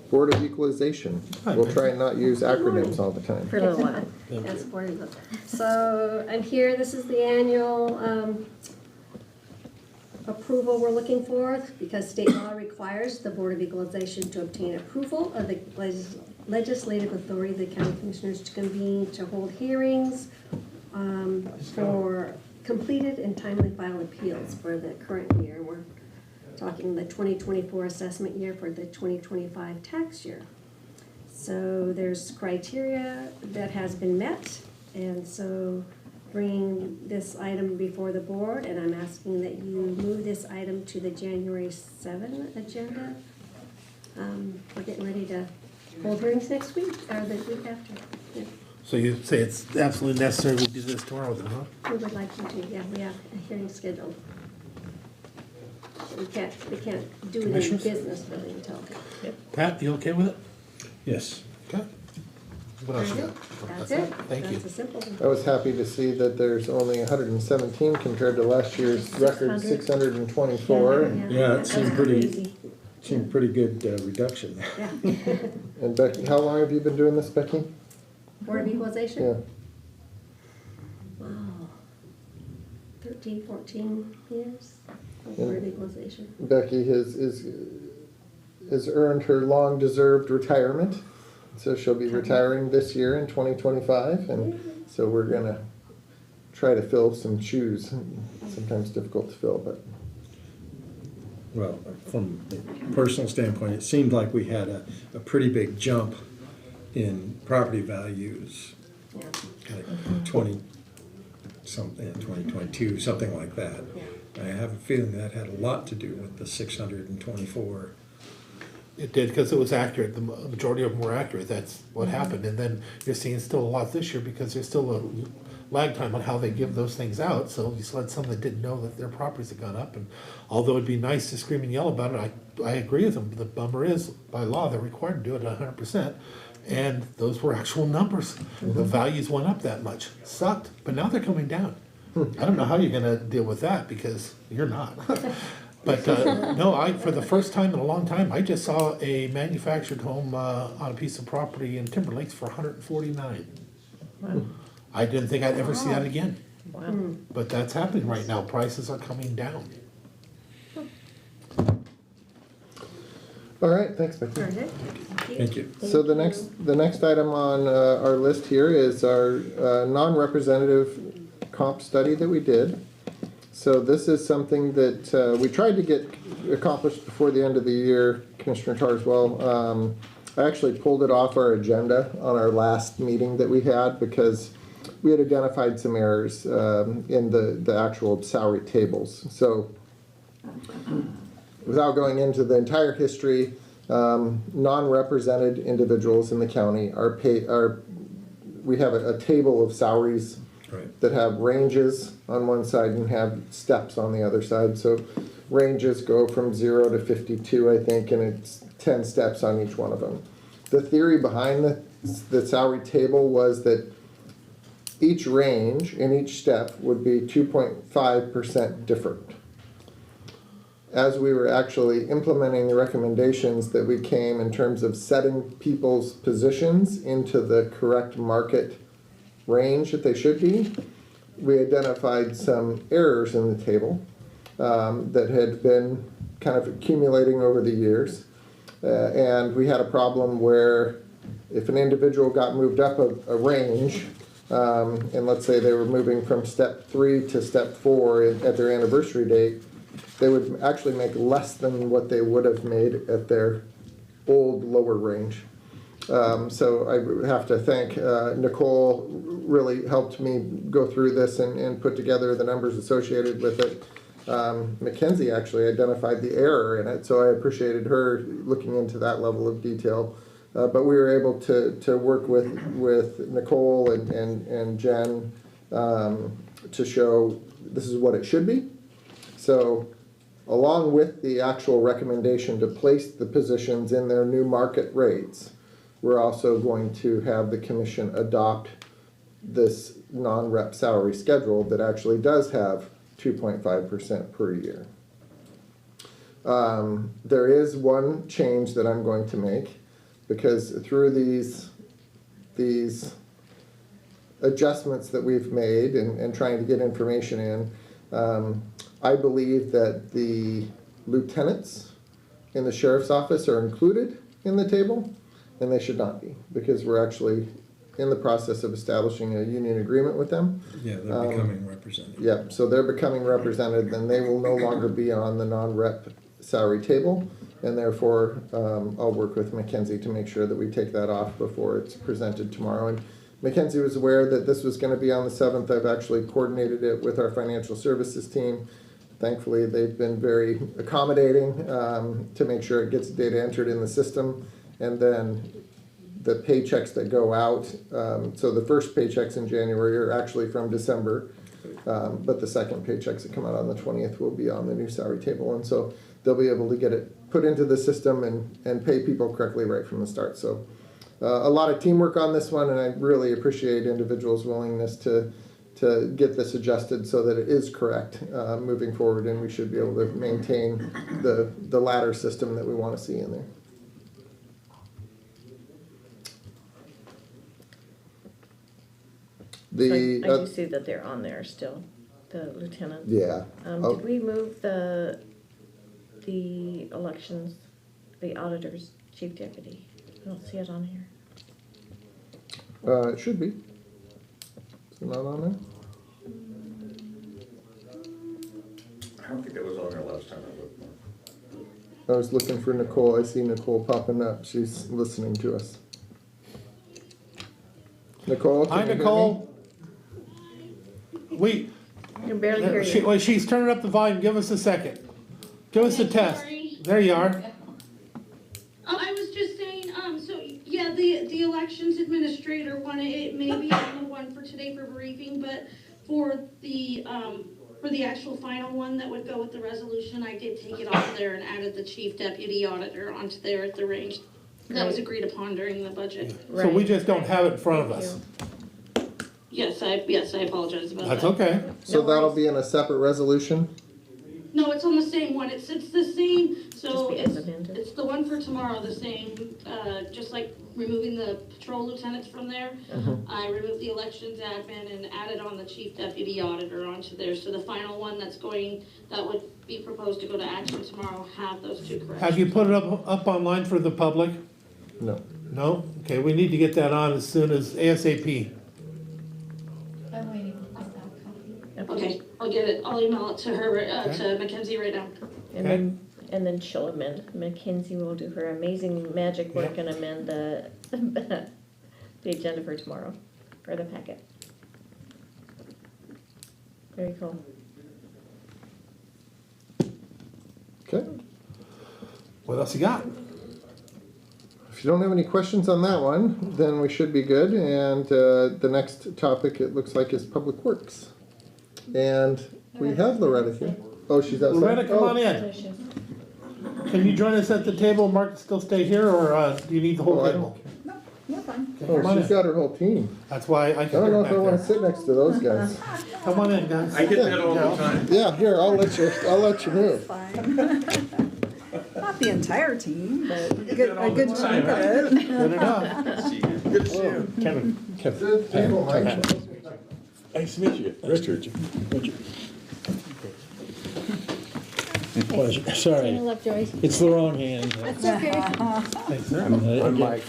Board of Equalization. We'll try and not use acronyms all the time. For a little while. That's board of them. So I'm here, this is the annual approval we're looking for, because state law requires the Board of Equalization to obtain approval of the legislative authority of the county commissioners to convene, to hold hearings for completed and timely filed appeals for the current year. We're talking the 2024 assessment year for the 2025 tax year. So there's criteria that has been met, and so bringing this item before the board, and I'm asking that you move this item to the January 7 agenda. We're getting ready to hold hearings next week, or the week after. Yeah. So you say it's absolutely necessary we do this tomorrow then, huh? We would like you to, yeah, we have a hearing scheduled. We can't do it in Commissioners? business really until. Pat, you okay with it? Yes. Okay. What else you got? That's it. Thank you. That's a simple one. I was happy to see that there's only 117 compared to last year's record 624. Yeah, it That's seemed crazy. pretty good reduction. Yeah. And Becky, how long have you been doing this, Becky? Board of Equalization? Yeah. Wow. 13, 14 years of Board of Equalization. Becky has earned her long-deserved retirement, so she'll be retiring this year in 2025, and so we're gonna try to fill some shoes. Sometimes difficult to fill, but Well, from a personal standpoint, it seemed like we had a pretty big jump in property values, like 2022, something like that. I have a feeling that had a lot to do with the 624. It did, because it was accurate. The majority of them were accurate. That's what happened. And then you're seeing still a lot this year because there's still a lag time on how they give those things out. So you still had some that didn't know that their properties had gone up. And although it'd be nice to scream and yell about it, I agree with them. The bummer is, by law, they're required to do it 100%. And those were actual numbers. The values went up that much. Sucked, but now they're coming down. I don't know how you're gonna deal with that because you're not. But no, for the first time in a long time, I just saw a manufactured home on a piece of property in Timber Lakes for $149. Wow. I didn't think I'd ever see that again. Wow. But that's happening right now. Prices are coming down. all right, thanks, Becky. Very good. Thank you. So the next item on our list here is our non-representative comp study that we did. So this is something that we tried to get accomplished before the end of the year, Commissioner Tarswell. I actually pulled it off our agenda on our last meeting that we had because we had identified some errors in the actual salary tables. So without going into the entire history, non-represented individuals in the county we have a table of salaries Right. that have ranges on one side and have steps on the other side. So ranges go from 0 to 52, I think, and it's 10 steps on each one of them. The theory behind the salary table was that each range in each step would be 2.5% different. As we were actually implementing the recommendations that we came in terms of setting people's positions into the correct market range that they should be, we identified some errors in the table that had been kind of accumulating over the years. And we had a problem where if an individual got moved up a range, and let's say they were moving from step 3 to step 4 at their anniversary date, they would actually make less than what they would have made at their old lower range. So I have to thank Nicole, really helped me go through this and put together the numbers associated with it. Mackenzie actually identified the error in it, so I appreciated her looking into that level of detail. But we were able to work with Nicole and Jen to show this is what it should be. So along with the actual recommendation to place the positions in their new market rates, we're also going to have the commission adopt this non-rep salary schedule that actually does have 2.5% per year. There is one change that I'm going to make, because through these adjustments that we've made and trying to get information in, I believe that the lieutenants in the sheriff's office are included in the table, and they should not be, because we're actually in the process of establishing a union agreement with them. Yeah, they're becoming represented. Yep, so they're becoming represented, and they will no longer be on the non-rep salary table, and therefore I'll work with Mackenzie to make sure that we take that off before it's presented tomorrow. And Mackenzie was aware that this was going to be on the 7th. I've actually coordinated it with our financial services team. Thankfully, they've been very accommodating to make sure it gets data entered in the system, and then the paychecks that go out. So the first paychecks in January are actually from December, but the second paychecks that come out on the 20th will be on the new salary table, and so they'll be able to get it put into the system and pay people correctly right from the start. So a lot of teamwork on this one, and I really appreciate individuals' willingness to get this adjusted so that it is correct moving forward, and we should be able to maintain the ladder system that we want to see in there. I do see that they're on there still, the lieutenants. Yeah. Did we move the elections, the auditor's chief deputy? I don't see it on here. It should be. Is it not on there? I don't think it was on there last time I looked. I was looking for Nicole. I see Nicole popping up. She's listening to us. Nicole? Hi, Nicole. I can barely hear you. Well, she's turning up the volume. Give us a second. Give us a test. Sorry. There you are. I was just saying, so, yeah, the elections administrator wanted, it may be on the one for today for briefing, but for the actual final one that would go with the resolution, I did take it off there and added the chief deputy auditor onto there at the range. That was agreed upon during the budget. So we just don't have it in front of us. Yes, I apologize about that. That's okay. So that'll be in a separate resolution? No, it's on the same one. It's the same, so Just because it's the one for tomorrow, the same, just like removing the patrol lieutenants from there. I removed the elections admin and added on the chief deputy auditor onto there. So the final one that would be proposed to go to action tomorrow have those two corrections. Have you put it up online for the public? No. No? Okay, we need to get that on as soon as ASAP. I'm waiting for that copy. Okay, I'll get it. I'll email it to her, to Mackenzie right now. And then she'll amend. Mackenzie will do her amazing magic work and amend the agenda for tomorrow, or the packet. Very cool. Okay. What else you got? A If you don't have any questions on that one, then we should be good. And the next topic, it looks like, is Public Works. And we have Loretta here. Oh, she's outside? Loretta, come on in. Can you join us at the table? Mark, still stay here, or do you need the whole Oh, I table? You're fine. Okay, come Oh, on she's in. got her whole team. That's why I I can don't know hear if I back want to there. sit next to those guys. Come on in, guys. I get that all the time. Yeah, here, I'll let you move. Not the entire team, but a good chunk of it. Good enough. Good to see you. Kevin. Good people, Mike. Nice to meet you. Richard. Pleasure. Sorry, Lovejoy. it's the wrong hand. That's okay. Thanks, sir. I'm Mike.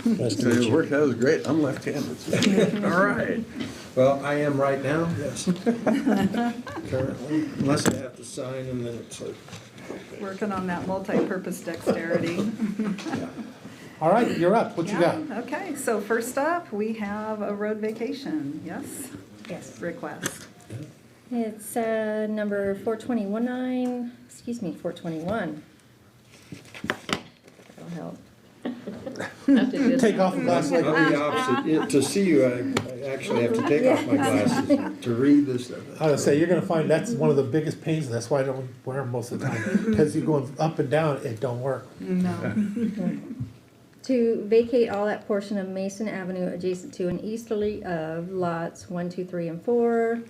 Nice to So meet it you. worked out, it was great. I'm left-handed. All right. Well, I am right now, yes. Currently, unless I have to sign and then it's like, Working on that multi-purpose dexterity. All right, you're up. What you got? Okay, so first up, we have a road vacation, yes? Yes. Request. It's number 421, 421. That'll help. Take off the glasses. I'm the opposite. To see you, I actually have to take off my glasses to read this stuff. I would say, you're gonna find that's one of the biggest pains. That's why I don't wear them most of the time. Because you're going up and down, it don't work. No. To vacate all that portion of Mason Avenue adjacent to and easterly of lots 1, 2, 3, and 4,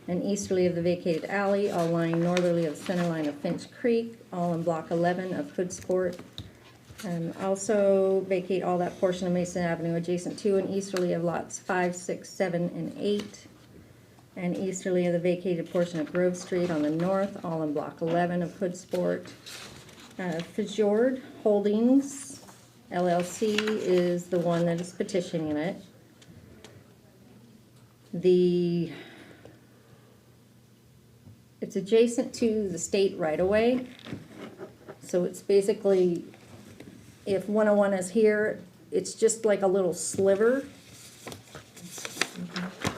and easterly of the vacated alley, all lying northerly of the center line of Finch Creek, all in block 11 of Hood Sport. Also vacate all that portion of Mason Avenue adjacent to and easterly of lots 5, 6, 7, and 8, and easterly of the vacated portion of Grove Street on the north, all in block 11 of Hood Sport. Fjord Holdings LLC is the one that is petitioning it. It's adjacent to the state right-of-way, so it's basically, if 101 is here, it's just like a little sliver.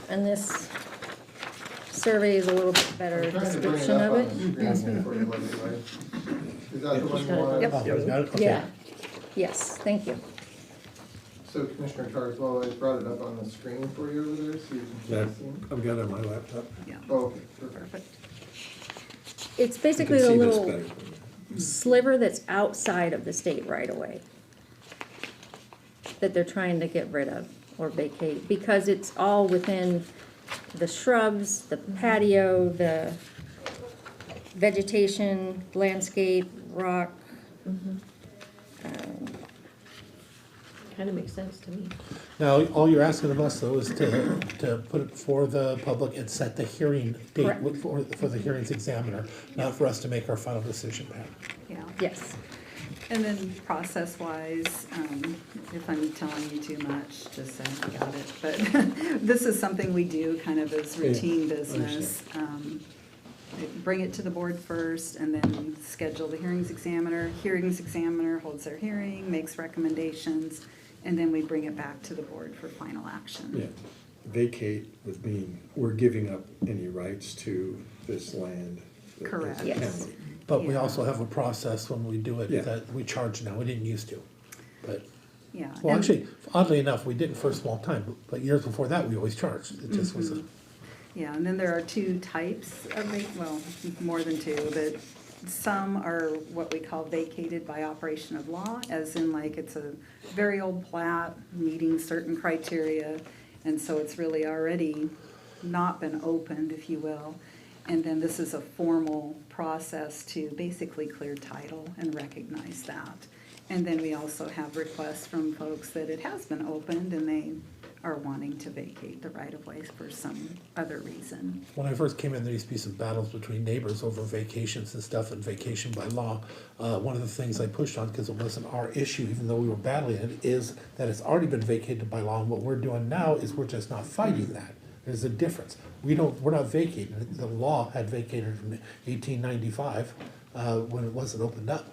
And this survey is a little bit better description of it. Is that the one you want? Yep. Oh, you got it? Okay. Yeah, yes, thank you. So Commissioner Carswell, I brought it up on the screen for you over there, so you Yeah, can see it. I've got it on my laptop. Yeah. Oh, okay, perfect. It's You basically can a see this little better. sliver that's outside of the state right-of-way that they're trying to get rid of or vacate, because it's all within the shrubs, the patio, the vegetation, landscape, rock. Kind of makes sense to me. Now, all you're asking of us, though, is to put it before the public and set the hearing date Correct. for the hearings examiner, not for us to make our final decision, Pat. Yeah. Yes. And then process-wise, if I'm telling you too much, just say I got it. But this is something we do kind of as routine business. Bring it to the board first and then schedule the hearings examiner. Hearings examiner holds their hearing, makes recommendations, and then we bring it back to the board for final action. Yeah, vacate would mean we're giving up any rights to this land. Correct. Yes. County. But we Yeah. also have a process when we do it Yeah. that we charge now. We didn't used to. But, Yeah. well, and- actually, oddly enough, we didn't for a small time, but years before that, we always charged. It just was a, Yeah, and then there are two types of, well, more than two, but some are what we call vacated by operation of law, as in like it's a very old plat meeting certain criteria, and so it's really already not been opened, if you will. And then this is a formal process to basically clear title and recognize that. And then we also have requests from folks that it has been opened and they are wanting to vacate the right-of-way for some other reason. when I first came in, there used to be some battles between neighbors over vacations and stuff and vacation by law. One of the things I pushed on, because it wasn't our issue, even though we were battling it, is that it's already been vacated by law. And what we're doing now is we're just not fighting that. There's a difference. We're not vacating it. The law had vacated in 1895 when it wasn't opened up.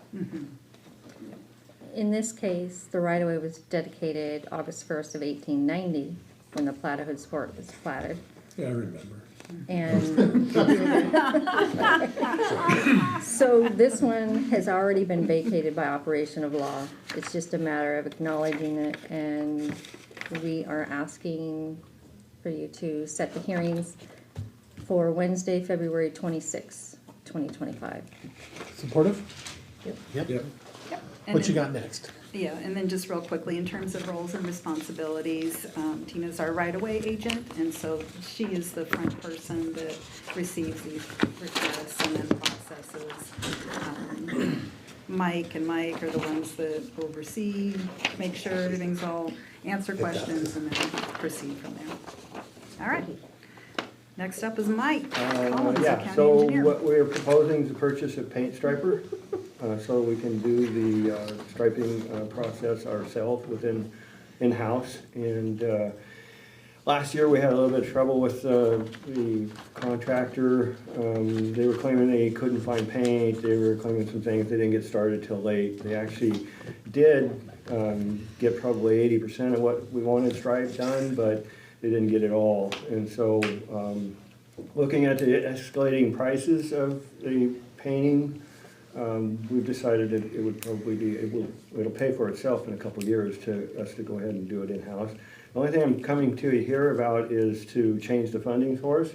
In this case, the right-of-way was dedicated August 1st of 1890, when the plat of Hood Sport was platted. Yeah, I remember. And so this one has already been vacated by operation of law. It's just a matter of acknowledging it, and we are asking for you to set the hearings for Wednesday, February 26, 2025. Supportive? Yep. Yep. And What you then- got next? Yeah, and then just real quickly, in terms of roles and responsibilities, Tina's our right-of-way agent, and so she is the front person that receives these requests and then processes. Mike and Mike are the ones that will receive, make sure everything's all, answer questions, and then proceed from there. All right. Next up is Mike Collins, the Yeah, county so engineer. what we're proposing is to purchase a paint striper, so we can do the striping process ourselves in-house. And last year, we had a little bit of trouble with the contractor. They were claiming they couldn't find paint, they were claiming some things, they didn't get started till late. They actually did get probably 80% of what we wanted striped done, but they didn't get it all. And so, looking at the escalating prices of the painting, we've decided that it would probably be, it'll pay for itself in a couple of years to us to go ahead and do it in-house. The only thing I'm coming to you here about is to change the funding source.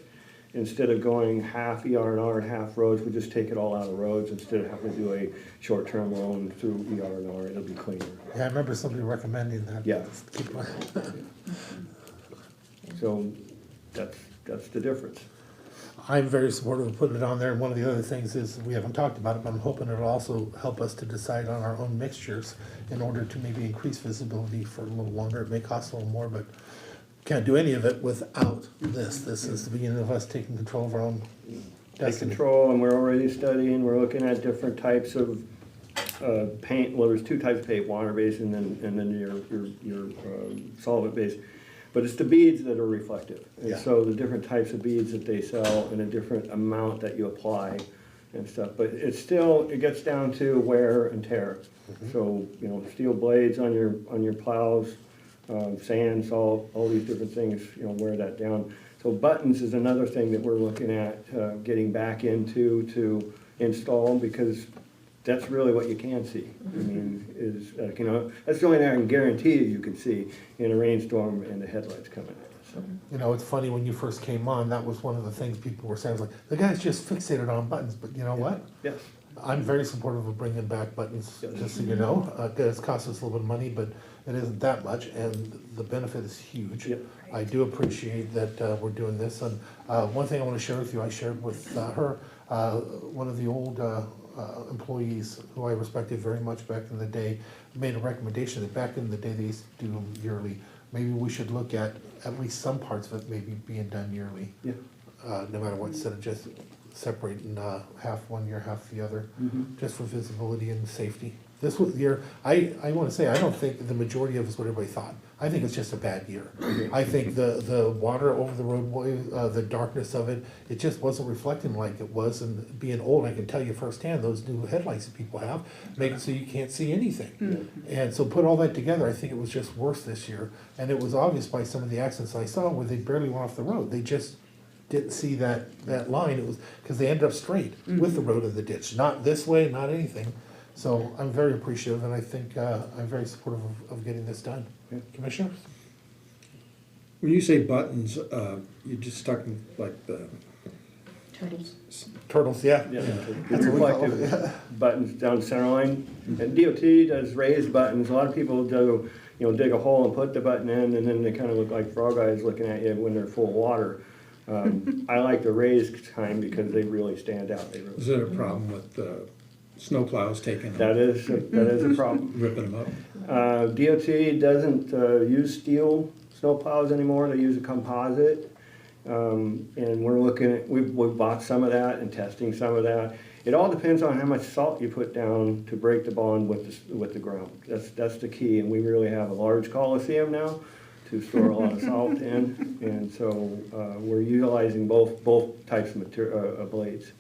Instead of going half ER&R and half roads, we just take it all out of roads instead of having to do a short-term loan through ER&R. It'll be cleaner. Yeah, I remember somebody recommending that. Yeah. Keep my- So that's the difference. I'm very supportive of putting it on there, and one of the other things is, we haven't talked about it, but I'm hoping it'll also help us to decide on our own mixtures in order to maybe increase visibility for a little longer. It may cost a little more, but can't do any of it without this. This is the beginning of us taking control of our own Take destiny. control, and we're already studying, we're looking at different types of paint. Well, there's two types of paint, water-based and then your solvent-based. But it's the beads that are reflective. And so the different types of beads that they sell and a different amount that you apply and stuff. But it's still, it gets down to wear and tear. So, you know, steel blades on your plows, sand, salt, all these different things, you know, wear that down. So buttons is another thing that we're looking at getting back into to install, because that's really what you can see. I mean, is, you know, that's the only thing I can guarantee you can see in a rainstorm and the headlights coming in. So. You know, it's funny, when you first came on, that was one of the things people were saying, like, the guy's just fixated on buttons, but you know what? Yes. I'm very supportive of bringing back buttons, just so you know. It's cost us a little bit of money, but it isn't that much, and the benefit is huge. Yep. I do appreciate that we're doing this, and one thing I want to share with you, I shared with her, one of the old employees who I respected very much back in the day, made a recommendation that back in the day they used to do them yearly. Maybe we should look at least some parts of it maybe being done yearly. Yeah. No matter what, instead of just separating half one year, half the other, just for visibility and safety. This was the year, I want to say, I don't think the majority of us what everybody thought. I think it's just a bad year. I think the water over the roadway, the darkness of it, it just wasn't reflecting like it was. And being old, I can tell you firsthand, those new headlights that people have make it so you can't see anything. And so put all that together, I think it was just worse this year. And it was obvious by some of the accidents I saw where they barely went off the road. They just didn't see that line. It was because they ended up straight with the road in the ditch, not this way, not anything. So I'm very appreciative, and I think I'm very supportive of getting this done. Commissioner? When you say buttons, you're just talking like the Turtles. Turtles, yeah. Yeah, That's what we call it, reflective buttons down the center line. And DOT does raised buttons. A lot of people do, you know, dig a hole and put the button in, and then they kind of look like frog eyes looking at you when they're full of water. I like the raised kind because they really stand out. They really Is there a problem with snowplows taking them? That is a problem. Ripping them up? DOT doesn't use steel snowplows anymore. They use a composite. And we're looking at, we've bought some of that and testing some of that. It all depends on how much salt you put down to break the bond with the ground. That's the key. And we really have a large coliseum now to store a lot of salt in. And so we're utilizing both types of blades.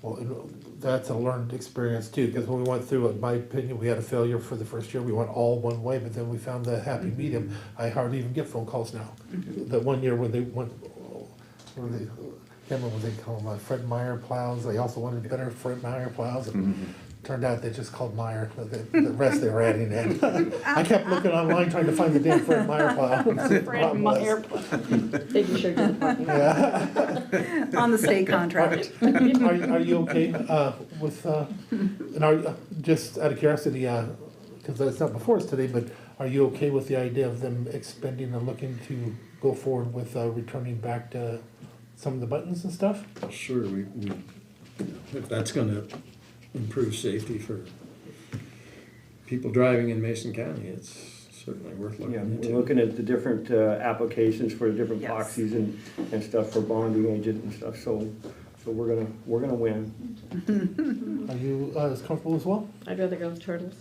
Well, that's a learned experience too, because when we went through it, in my opinion, we had a failure for the first year. We went all one way, but then we found the happy medium. I hardly even get phone calls now. The one year when they went, can't remember what they call them, Fred Meyer plows. They also wanted better Fred Meyer plows. Turned out they just called Meyer, but the rest they were adding in. I kept looking online trying to find the damn Fred Meyer plow. Fred Meyer plow. Making sure to the parking lot. Yeah. On the state contract. Are you okay with, and are, just out of curiosity, because it's not before us today, but are you okay with the idea of them expending and looking to go forward with returning back to some of the buttons and stuff? Sure, if that's gonna improve safety for people driving in Mason County, it's certainly worth looking Yeah, into. we're looking at the different applications for the different Yes. epoxies and stuff for bonding agent and stuff, so we're gonna win. Are you as comfortable as well? I'd rather go with turtles.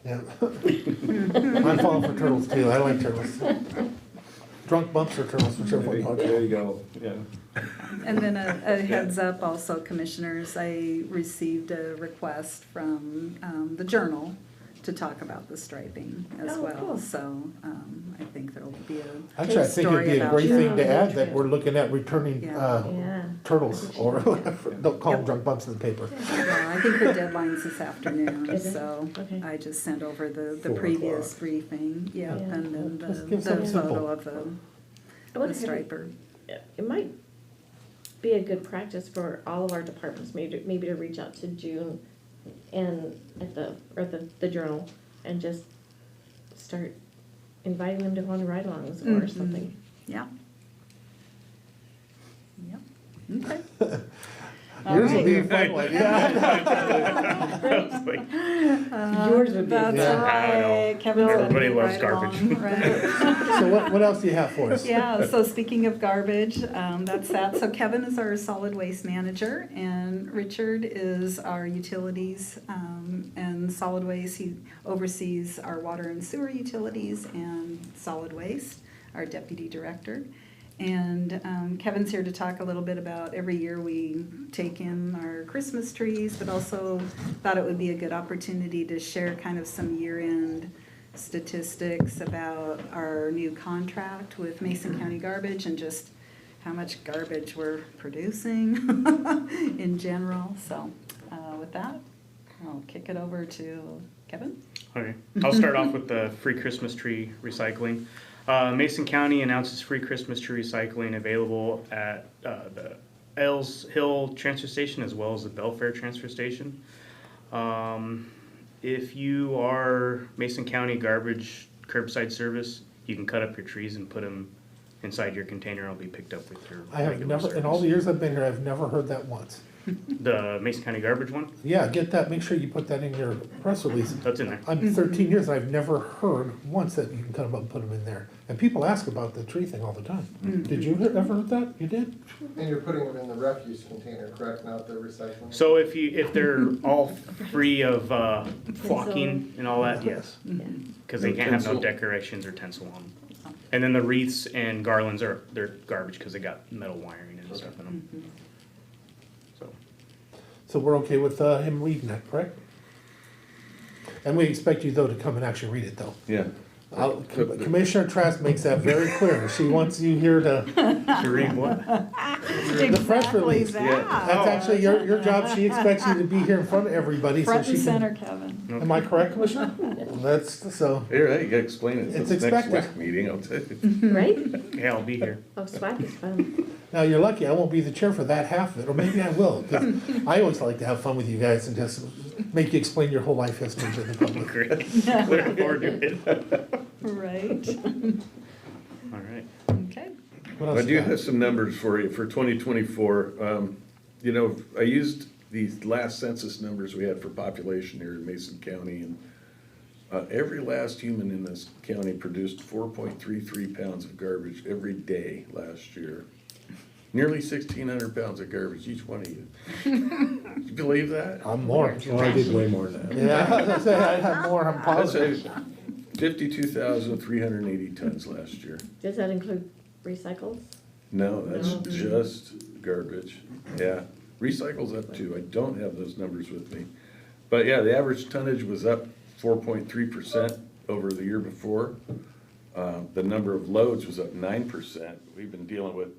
Yeah. I'm falling for turtles too. I like turtles. Drunk bumps or turtles, whichever one. There you go, yeah. And then a heads up also, commissioners, I received a request from the Journal to talk about the striping as Oh, well. cool. So I think there'll be a Actually, I think it'd story be a about great thing that. to add that we're looking at returning Yeah. turtles, or don't call them drunk bumps in the paper. Yeah, I think her deadline's this afternoon, Is it? so Okay. I just sent over the 4 previous o'clock. briefing, yeah, Yeah. and then Just the give something photo simple. of I the wonder striper. It might be a good practice for all of our departments, maybe to reach out to June and the Journal and just start inviting them to go on ride-alongs or Mhm. something. Yeah. Yep, okay. Yours will be a fun one. Yours would be. That's Yeah. right, Kevin's got Everybody to be loves right garbage. along, right? So what else do you have for us? Yeah, so speaking of garbage, that's that. So Kevin is our solid waste manager, and Richard is our utilities and solid waste. He oversees our water and sewer utilities and solid waste, our deputy director. And Kevin's here to talk a little bit about every year we take in our Christmas trees, but also thought it would be a good opportunity to share kind of some year-end statistics about our new contract with Mason County Garbage and just how much garbage we're producing in general. So with that, I'll kick it over to Kevin. Okay, I'll start off with the free Christmas tree recycling. Mason County announces free Christmas tree recycling available at the Ells Hill Transfer Station as well as the Belfair Transfer Station. If you are Mason County Garbage Curbside Service, you can cut up your trees and put them inside your container. It'll be picked up with your I have regular never, in all the years I've been here, I've never heard that once. The Mason County Garbage one? Yeah, get that, make sure you put that in your press release. That's in there. I'm 13 years, and I've never heard once that you can cut them up and put them in there. And people ask about the tree thing all the time. Did you ever heard that? You did? And you're putting them in the refuse container, correct, not the recycling? So if they're all free of flocking and all that, yes. Because they can't have no decorations or tinsel on them. And then the wreaths and garlands they're garbage because they got metal wiring and stuff in them. So we're okay with him reading that, correct? And we expect you, though, to come and actually read it, though. Yeah. Commissioner Trask makes that very clear. She wants you here to. To read what? The press release. that. That's actually your job. She expects you to be here in front of everybody. Front so and she center, can, Kevin. Am I correct, Commissioner? That's so. Here, hey, you gotta explain it. It's This expected. Next meeting, I'll tell you. Right? Yeah, I'll be here. Oh, swag is fun. Now, you're lucky I won't be the chair for that half of it, or maybe I will, because I always like to have fun with you guys and just make you explain your whole life history to the public. Great. Looking forward to it. Right. All right. Okay. What else I you do got? have some numbers for you for 2024. You know, I used these last census numbers we had for population here in Mason County, and every last human in this county produced 4.33 pounds of garbage every day last year. Nearly 1,600 pounds of garbage, each one of you. Do you believe that? I'm more. Well, I did way more than that. Yeah, I was gonna say, I have more, I'm That's positive. 52,380 tons last year. Does that include recycles? No, that's No. just garbage. Yeah, recycle's up too. I don't have those numbers with me. But yeah, the average tonnage was up 4.3% over the year before. The number of loads was up 9%. We've been dealing with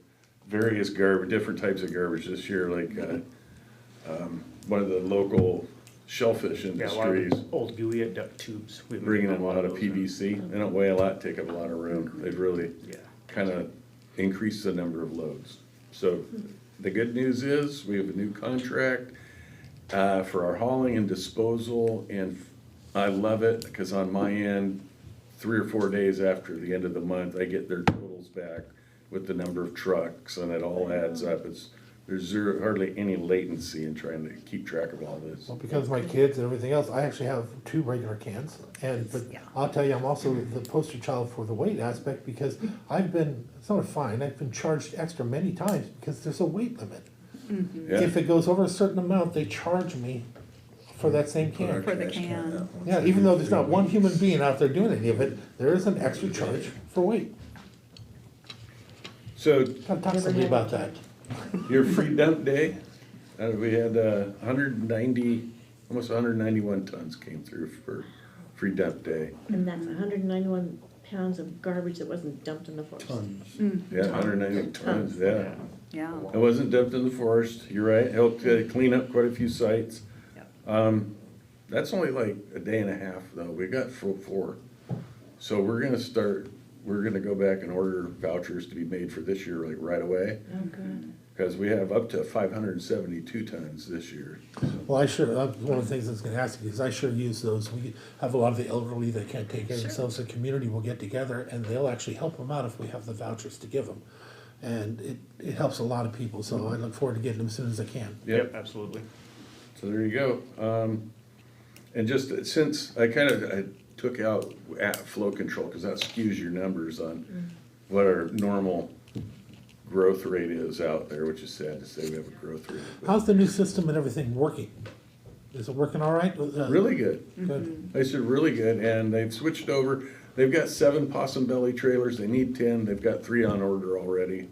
various garbage, different types of garbage this year, like, one of the local shellfish Yeah, a lot of industries, these old gooey duck tubes. We've been bringing in getting a lot of those in. PVC. They don't weigh a lot, take up a lot of room. They've really Yeah. kind of increased the number of loads. So the good news is, we have a new contract for our hauling and disposal, and I love it, because on my end, 3 or 4 days after the end of the month, I get their totals back with the number of trucks, and it all adds up. There's hardly any latency in trying to keep track of all this. Well, because of my kids and everything else, I actually have 2 regular cans, but I'll tell you, I'm also the poster child for the weight aspect, because it's not a fine, I've been charged extra many times because there's a weight limit. Yeah. If it goes over a certain amount, they charge me for that same can. For the can. Yeah, even though there's not one human being out there doing any of it, there is an extra charge for weight. So, Gotta talk to somebody about that. your free dump day, we had 190, almost 191 tons came through for free dump day. And that's 191 pounds of garbage that wasn't dumped in the forest. Yeah, 190 tons, yeah. Yeah. It wasn't dumped in the forest, you're right, helped clean up quite a few sites. That's only like a day and a half though, we got 4. So we're gonna go back and order vouchers to be made for this year, like right away. Oh, good. Because we have up to 572 tons this year. Well, one of the things I was gonna ask you, is I sure use those, we have a lot of the elderly that can't take care of themselves, the community will get together, and they'll actually help them out if we have the vouchers to give them. And it helps a lot of people, so I look forward to getting them as soon as I can. Yep, absolutely. So there you go. And just since I took out flow control, because that skews your numbers on what our normal growth rate is out there, which is sad to say we have a growth rate. How's the new system and everything working? Is it working all right? Really good. Good. I said really good, and they've switched over. They've got 7 possum belly trailers. They need 10. They've got 3 on order already.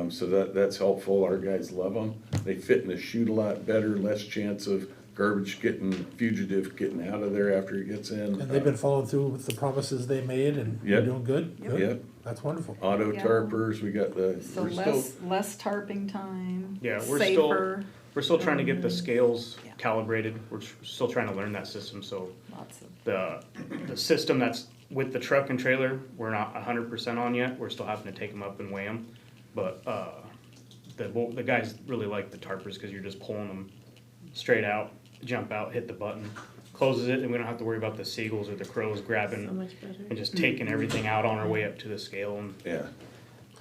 So that's helpful. Our guys love them. They fit in the chute a lot better, less chance of garbage fugitive getting out of there after it gets in. And they've been following through with the promises they made, and they're Yep. doing good? Good. Yep. That's wonderful. Auto Yeah. tarpers, we got So less tarping time. Yeah, safer. we're still trying to get the scales calibrated. We're still trying to learn that system, so Lots of. the system that's with the truck and trailer, we're not 100% on yet. We're still having to take them up and weigh them. But the guys really like the tarpers because you're just pulling them straight out, jump out, hit the button, closes it, and we don't have to worry about the seagulls or the crows grabbing So much better. and just taking everything out on our way up to the scale. And yeah.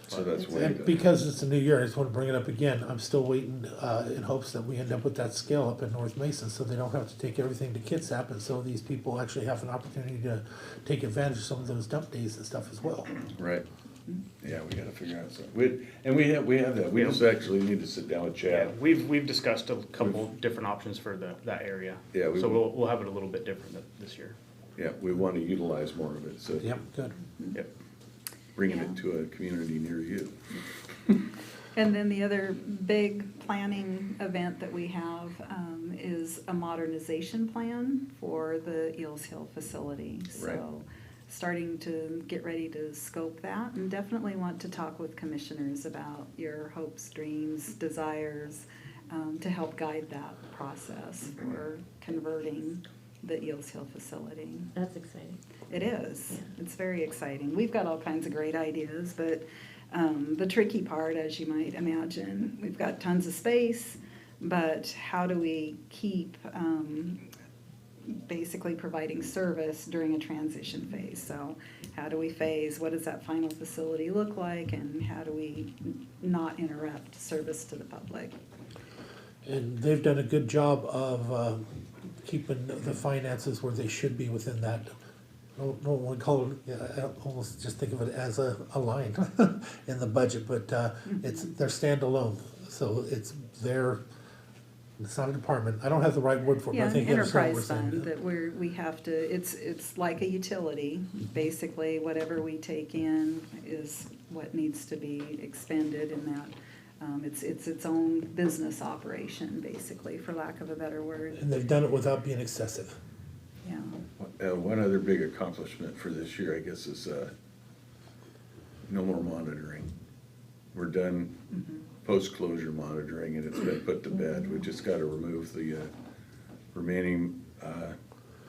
So that's way And good. because it's a new year, I just want to bring it up again, I'm still waiting in hopes that we end up with that scale up in North Mason, so they don't have to take everything to Kitsap, and so these people actually have an opportunity to take advantage of some of those dump days and stuff as well. Right. Yeah, we gotta figure out something. We have that. We just actually need to sit down with yeah, Chad. we've discussed a couple different options for that area. Yeah, So we'll have it a little bit different this year. Yeah, we want to utilize more of it, so Yep, good. Yep. bringing it to a community near you. And then the other big planning event that we have is a modernization plan for the Eels Hill facility. Right. So starting to get ready to scope that, and definitely want to talk with commissioners about your hopes, dreams, desires, to help guide that process for converting the Eels Hill facility. That's exciting. It is. It's very exciting. We've got all kinds of great ideas, but the tricky part, as you might imagine, we've got tons of space, but how do we keep basically providing service during a transition phase? So how do we phase, what does that final facility look like, and how do we not interrupt service to the public? And they've done a good job of keeping the finances where they should be within that. I don't want to call it, I almost just think of it as a line in the budget, but they're standalone. So it's not a department. I don't have the right word for it, but I Yeah, think you understand what enterprise we're saying. fund that we have to, it's like a utility. Basically, whatever we take in is what needs to be expended in that. It's its own business operation, basically, for lack of a better word. And they've done it without being excessive. Yeah. One other big accomplishment for this year, I guess, is no more monitoring. we're done post-closure monitoring, and it's been put to bed. We just gotta remove the remaining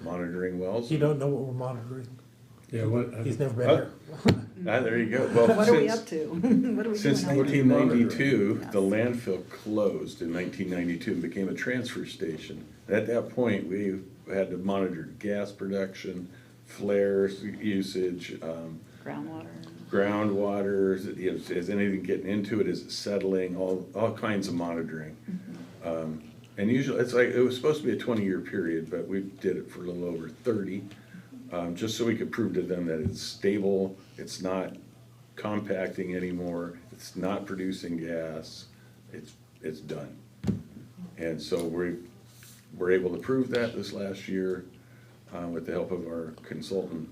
monitoring wells. You don't know what we're monitoring? Yeah, what? He's never been Oh. here. There you go. Well, What are we up to? What are we Since doing? 1992, the landfill closed in 1992 and became a transfer station. At that point, we had to monitor gas production, flares usage, groundwater, is anything getting into it, is it settling, all kinds of monitoring. And usually, it was supposed to be a 20-year period, but we did it for a little over 30, just so we could prove to them that it's stable, it's not compacting anymore, it's not producing gas, it's done. And so we're able to prove that this last year with the help of our consultant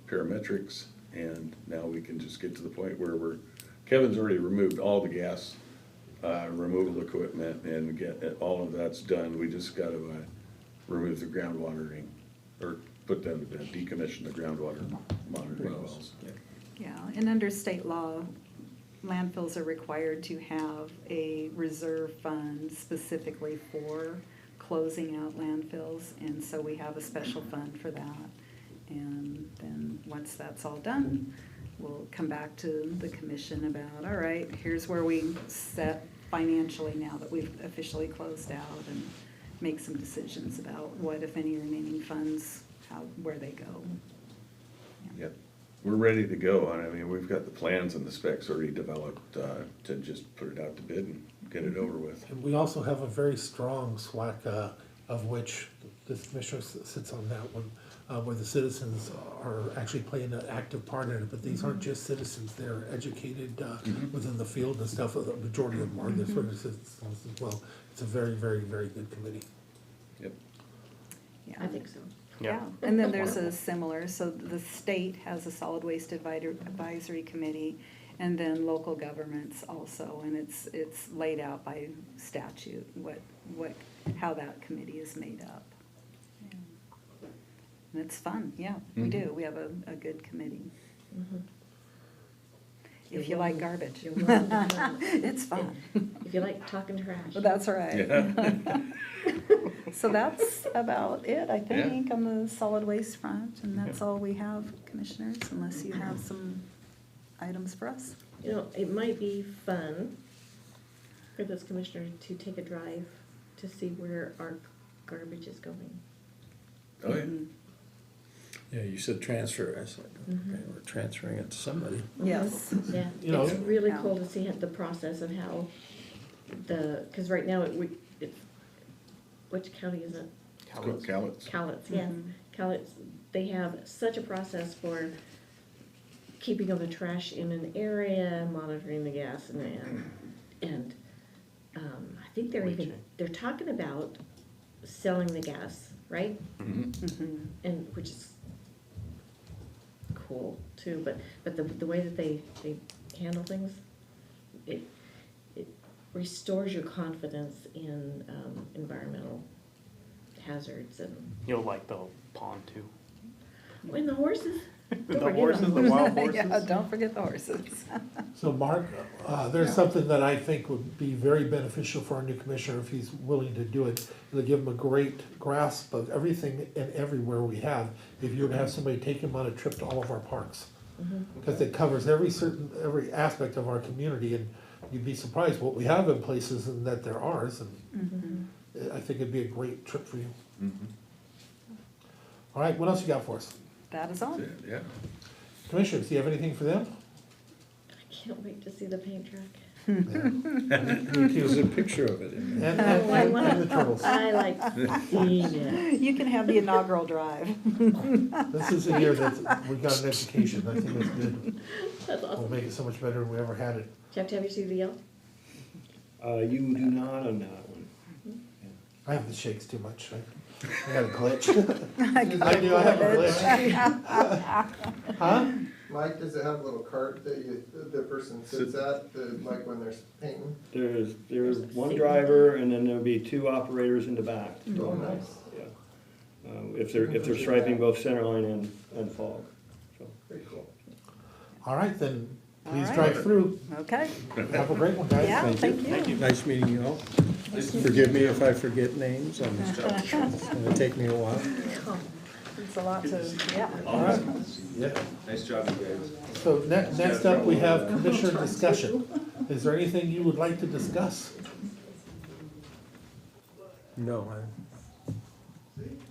parametrics, and now we can just get to the point where Kevin's already removed all the gas removal equipment and get all of that's done. We just got to remove the groundwatering, or put them to bed, decommission the groundwater monitoring wells. Yeah, and under state law, landfills are required to have a reserve fund specifically for closing out landfills, and so we have a special fund for that. And then once that's all done, we'll come back to the commission about, all right, here's where we set financially now that we've officially closed out, and make some decisions about what, if any, remaining funds, where they go. Yep, we're ready to go. I mean, we've got the plans and the specs already developed to just put it out to bid and get it over with. And we also have a very strong SWAC, of which the commissioner sits on that one, where the citizens are actually playing an active part in it, but these aren't just citizens, they're educated within the field and stuff. The majority of them are the sort of citizens as well. It's a very, very, very good committee. Yep. Yeah. I think so. Yeah, and then there's a similar, so the state has a solid waste advisory committee, and then local governments also, and it's laid out by statute, how that committee is made up. And it's fun, yeah, we do, we have a good committee. If you like garbage. You're welcome to come. It's fun. If you like talking trash. Well, that's right. Yeah. So that's about it, I think, on the solid waste front, and that's all we have, commissioners, unless you have some items for us. You know, it might be fun for this commissioner to take a drive to see where our garbage is going. Oh, yeah. Yeah, you said transfer, I said, okay, we're transferring it to somebody. Yes. Yeah, You know- it's really Yeah. cool to see the process of how because right now it's, which county is it? Cowlitz. Cowlitz, yes. Cowlitz, they have such a process for keeping of the trash in an area, monitoring the gas, and I think they're talking about selling the gas, right? And which is cool too, but the way that they handle things, it restores your confidence in environmental hazards and. You'll like the pond too. When the horses. The horses, the wild horses. Yeah, don't forget the horses. So Mark, there's something that I think would be very beneficial for our new commissioner if he's willing to do it. It'll give him a great grasp of everything and everywhere we have, if you were to have somebody take him on a trip to all of our parks. Because it covers every aspect of our community, and you'd be surprised what we have in places and that they're ours, and I think it'd be a great trip for you. All right, what else you got for us? That is all. Yeah. Commissioners, do you have anything for them? I can't wait to see the paint truck. There's a picture of it in there. And the turtles. I like seeing it. You can have the inaugural drive. This is a year that we got an education, I think it's good. That's awesome. We'll make it so much better than we ever had it. Do you have to have your CDL? You do not on that one. I have the shakes too much. I got a glitch. I do, I have a glitch. Huh? Mike, does it have a little cart that the person sits at, like when they're painting? There's one driver, and then there'll be two operators in the back. Oh, nice. Yeah. If they're striping both center line and fog. So. Very cool. All right, then, Please right. drive through. Okay. Have a great one, guys. Yeah, thank you. Nice meeting you all. Forgive me if I forget names, it's gonna take me a while. It's a lot to, yeah. All right. Yeah, nice job, you guys. So next up, we have commissioner discussion. Is there anything you would like to discuss? No,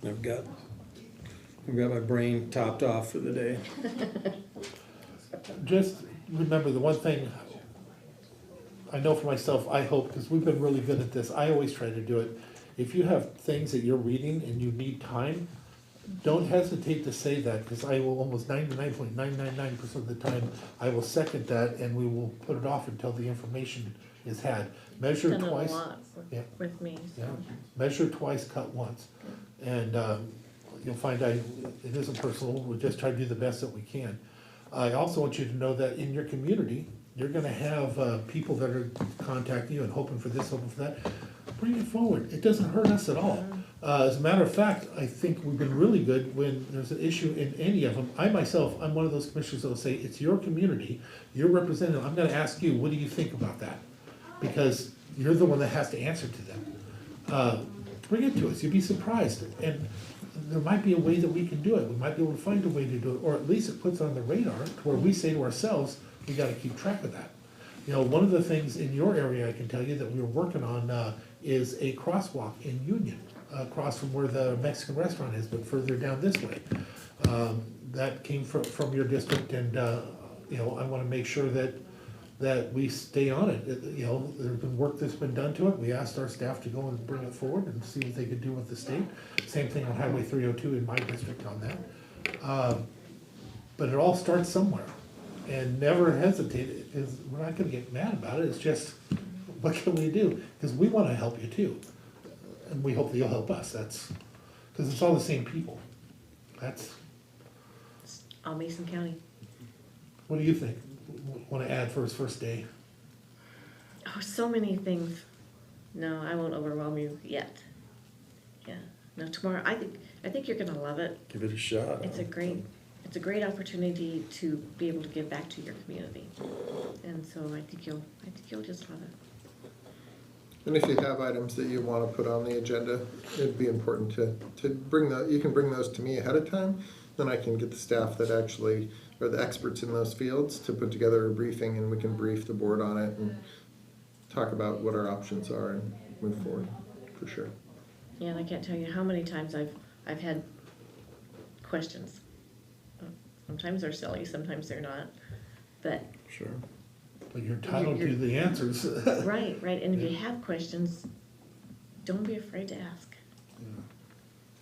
I've got my brain topped off for the day. Just remember the one thing, I know for myself, I hope, because we've been really good at this, I always try to do it. If you have things that you're reading and you need time, don't hesitate to say that, because I will almost 99.999% of the time, I will second that and we will put it off until the information is had. Measure Done it a twice. lot Yeah. with me, so. Yeah, measure twice, cut once. And you'll find it isn't personal, we just try to do the best that we can. I also want you to know that in your community, you're gonna have people that are contacting you and hoping for this, hoping for that. Bring it forward, it doesn't hurt us at all. As a matter of fact, I think we've been really good when there's an issue in any of them. I myself, I'm one of those commissioners that will say, it's your community, you're representative, I'm gonna ask you, what do you think about that? Because you're the one that has to answer to them. Bring it to us, you'd be surprised, and there might be a way that we can do it, we might be able to find a way to do it, or at least it puts on the radar to where we say to ourselves, we gotta keep track of that. You know, one of the things in your area, I can tell you, that we're working on, is a crosswalk in Union, across from where the Mexican restaurant is, but further down this way. That came from your district, and, you know, I wanna make sure that we stay on it. You know, there's been work that's been done to it, we asked our staff to go and bring it forward and see what they could do with the state. Same thing on Highway 302 in my district on that. But it all starts somewhere, and never hesitate, is, we're not gonna get mad about it, it's just, what can we do? Because we wanna help you too, and we hope that you'll help us, because it's all the same people. That's, All Mason County. what do you think? Want to add for his first day? Oh, so many things. No, I won't overwhelm you yet. Yeah, no, tomorrow, I think you're gonna love it. Give it a shot. It's a great opportunity to be able to give back to your community. And so I think you'll just love it. And if you have items that you want to put on the agenda, it'd be important to bring you can bring those to me ahead of time, then I can get the staff that actually are the experts in those fields to put together a briefing, and we can brief the board on it and talk about what our options are and move forward, for sure. Yeah, and I can't tell you how many times I've had questions. Sometimes they're silly, sometimes they're not, but. Sure. But you're entitled to the answers. Right, and if you have questions, don't be afraid to ask.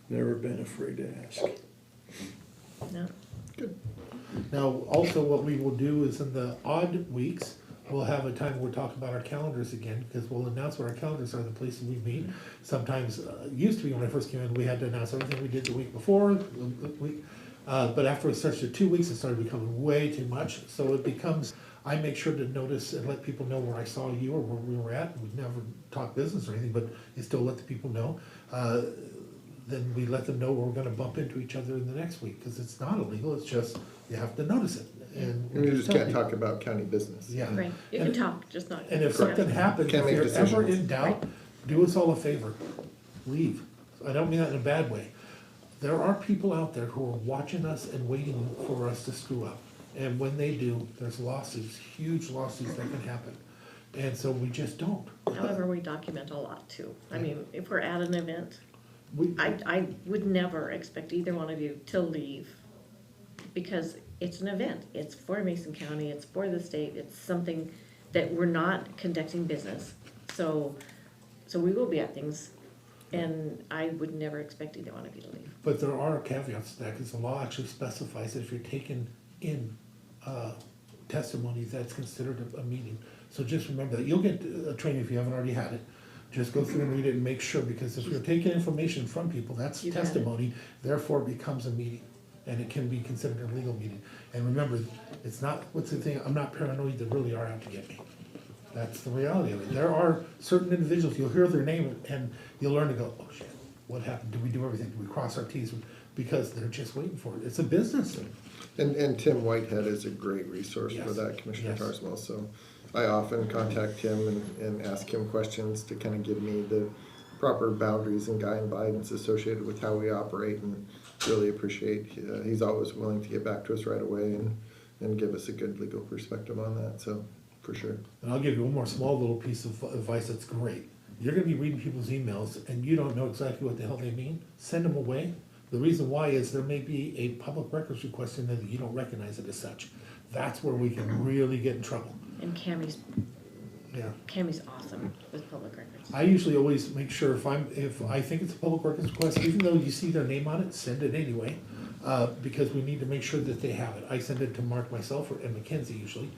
Never been afraid to ask. No. Good. Now, also what we will do is in the odd weeks, we'll have a time where we'll talk about our calendars again, because we'll announce what our calendars are, the places we meet. Sometimes, used to be when I first came in, we had to announce everything we did the week before, the week. But after it starts to 2 weeks, it started becoming way too much. So it becomes, I make sure to notice and let people know where I saw you or where we were at. We'd never talk business or anything, but you still let the people know. Then we let them know we're gonna bump into each other in the next week, because it's not illegal, it's just, you have to notice it. And We just tell can't people. talk about county business. Yeah. Right, you can talk, just not. And if something happens, Can't if make you're ever decisions. in doubt, do us all a favor, leave. I don't mean that in a bad way. There are people out there who are watching us and waiting for us to screw up. And when they do, there's lawsuits, huge lawsuits that can happen. And so we just don't. However, we document a lot too. I mean, if we're at an event, We, I would never expect either one of you to leave, because it's an event. It's for Mason County, it's for the state, it's something that we're not conducting business. So we will be at things, and I would never expect either one of you to leave. but there are caveats to that, because the law actually specifies that if you're taking in testimony, that's considered a meeting. So just remember that. You'll get a training if you haven't already had it. Just go through and read it and make sure, because if you're taking information from people, that's You got it. testimony, therefore it becomes a meeting. And it can be considered a legal meeting. And remember, it's not, what's the thing, I'm not paranoid, they really are out to get me. That's the reality of it. There are certain individuals, you'll hear their name and you'll learn to go, oh shit, what happened? Did we do everything? Did we cross our Ts? because they're just waiting for it. It's a business. And Tim Whitehead is a great resource for Yes. that, Commissioner Yes. Tarsnell, so I often contact him and ask him questions to kind of give me the proper boundaries and guidelines associated with how we operate, and really appreciate, he's always willing to get back to us right away and give us a good legal perspective on that, so, for sure. And I'll give you one more small little piece of advice that's great. You're gonna be reading people's emails and you don't know exactly what the hell they mean, send them away. The reason why is there may be a public records request in there that you don't recognize it as such. That's where we can really get in trouble. And Cammie's awesome with public records. I usually always make sure if I think it's a public records request, even though you see their name on it, send it anyway. Because we need to make sure that they have it. I send it to Mark myself and Mackenzie usually,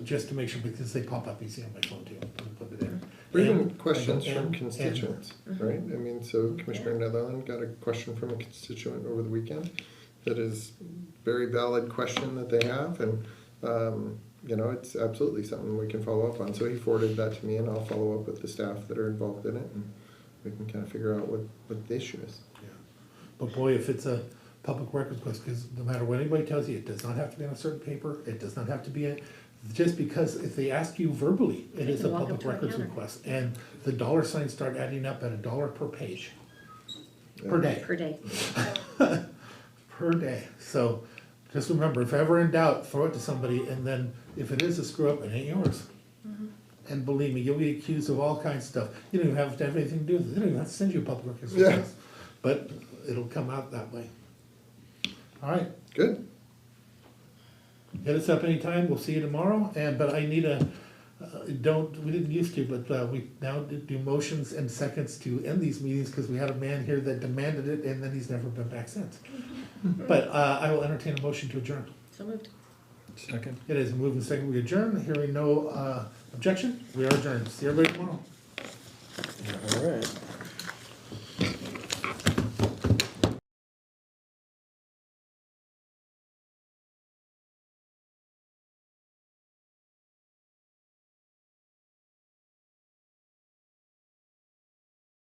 just to make sure, because they pop up easy on my phone too. Put it in. Or even And- questions and- from and- constituents, right? I mean, so Commissioner Netherland got a question from a constituent over the weekend that is very valid question that they have, and, you know, it's absolutely something we can follow up on. So he forwarded that to me, and I'll follow up with the staff that are involved in it, and we can kind of figure out what the issue is. Yeah. But boy, if it's a public records request, because no matter what anybody tells you, it does not have to be on a certain paper, it does not have to be just because if they ask you verbally, it is a can walk up public to a records counter. request, and the dollar signs start adding up at $1 per page, per day. Per day. Per day. So just remember, if ever in doubt, throw it to somebody, and then if it is a screw up, it ain't yours. And believe me, you'll be accused of all kinds of stuff. You don't even have to have anything to do with it. They don't even have to send you a public records Yeah. request. But it'll come out that way. All right. Good. Hit us up anytime. We'll see you tomorrow. But I need we didn't used to, but we now do motions and seconds to end these meetings because we had a man here that demanded it, and then he's never been back since. But I will entertain a motion to adjourn. So moved. Second. It is moved and second. We adjourn. Hearing no objection, we are adjourned. See everybody tomorrow. All right.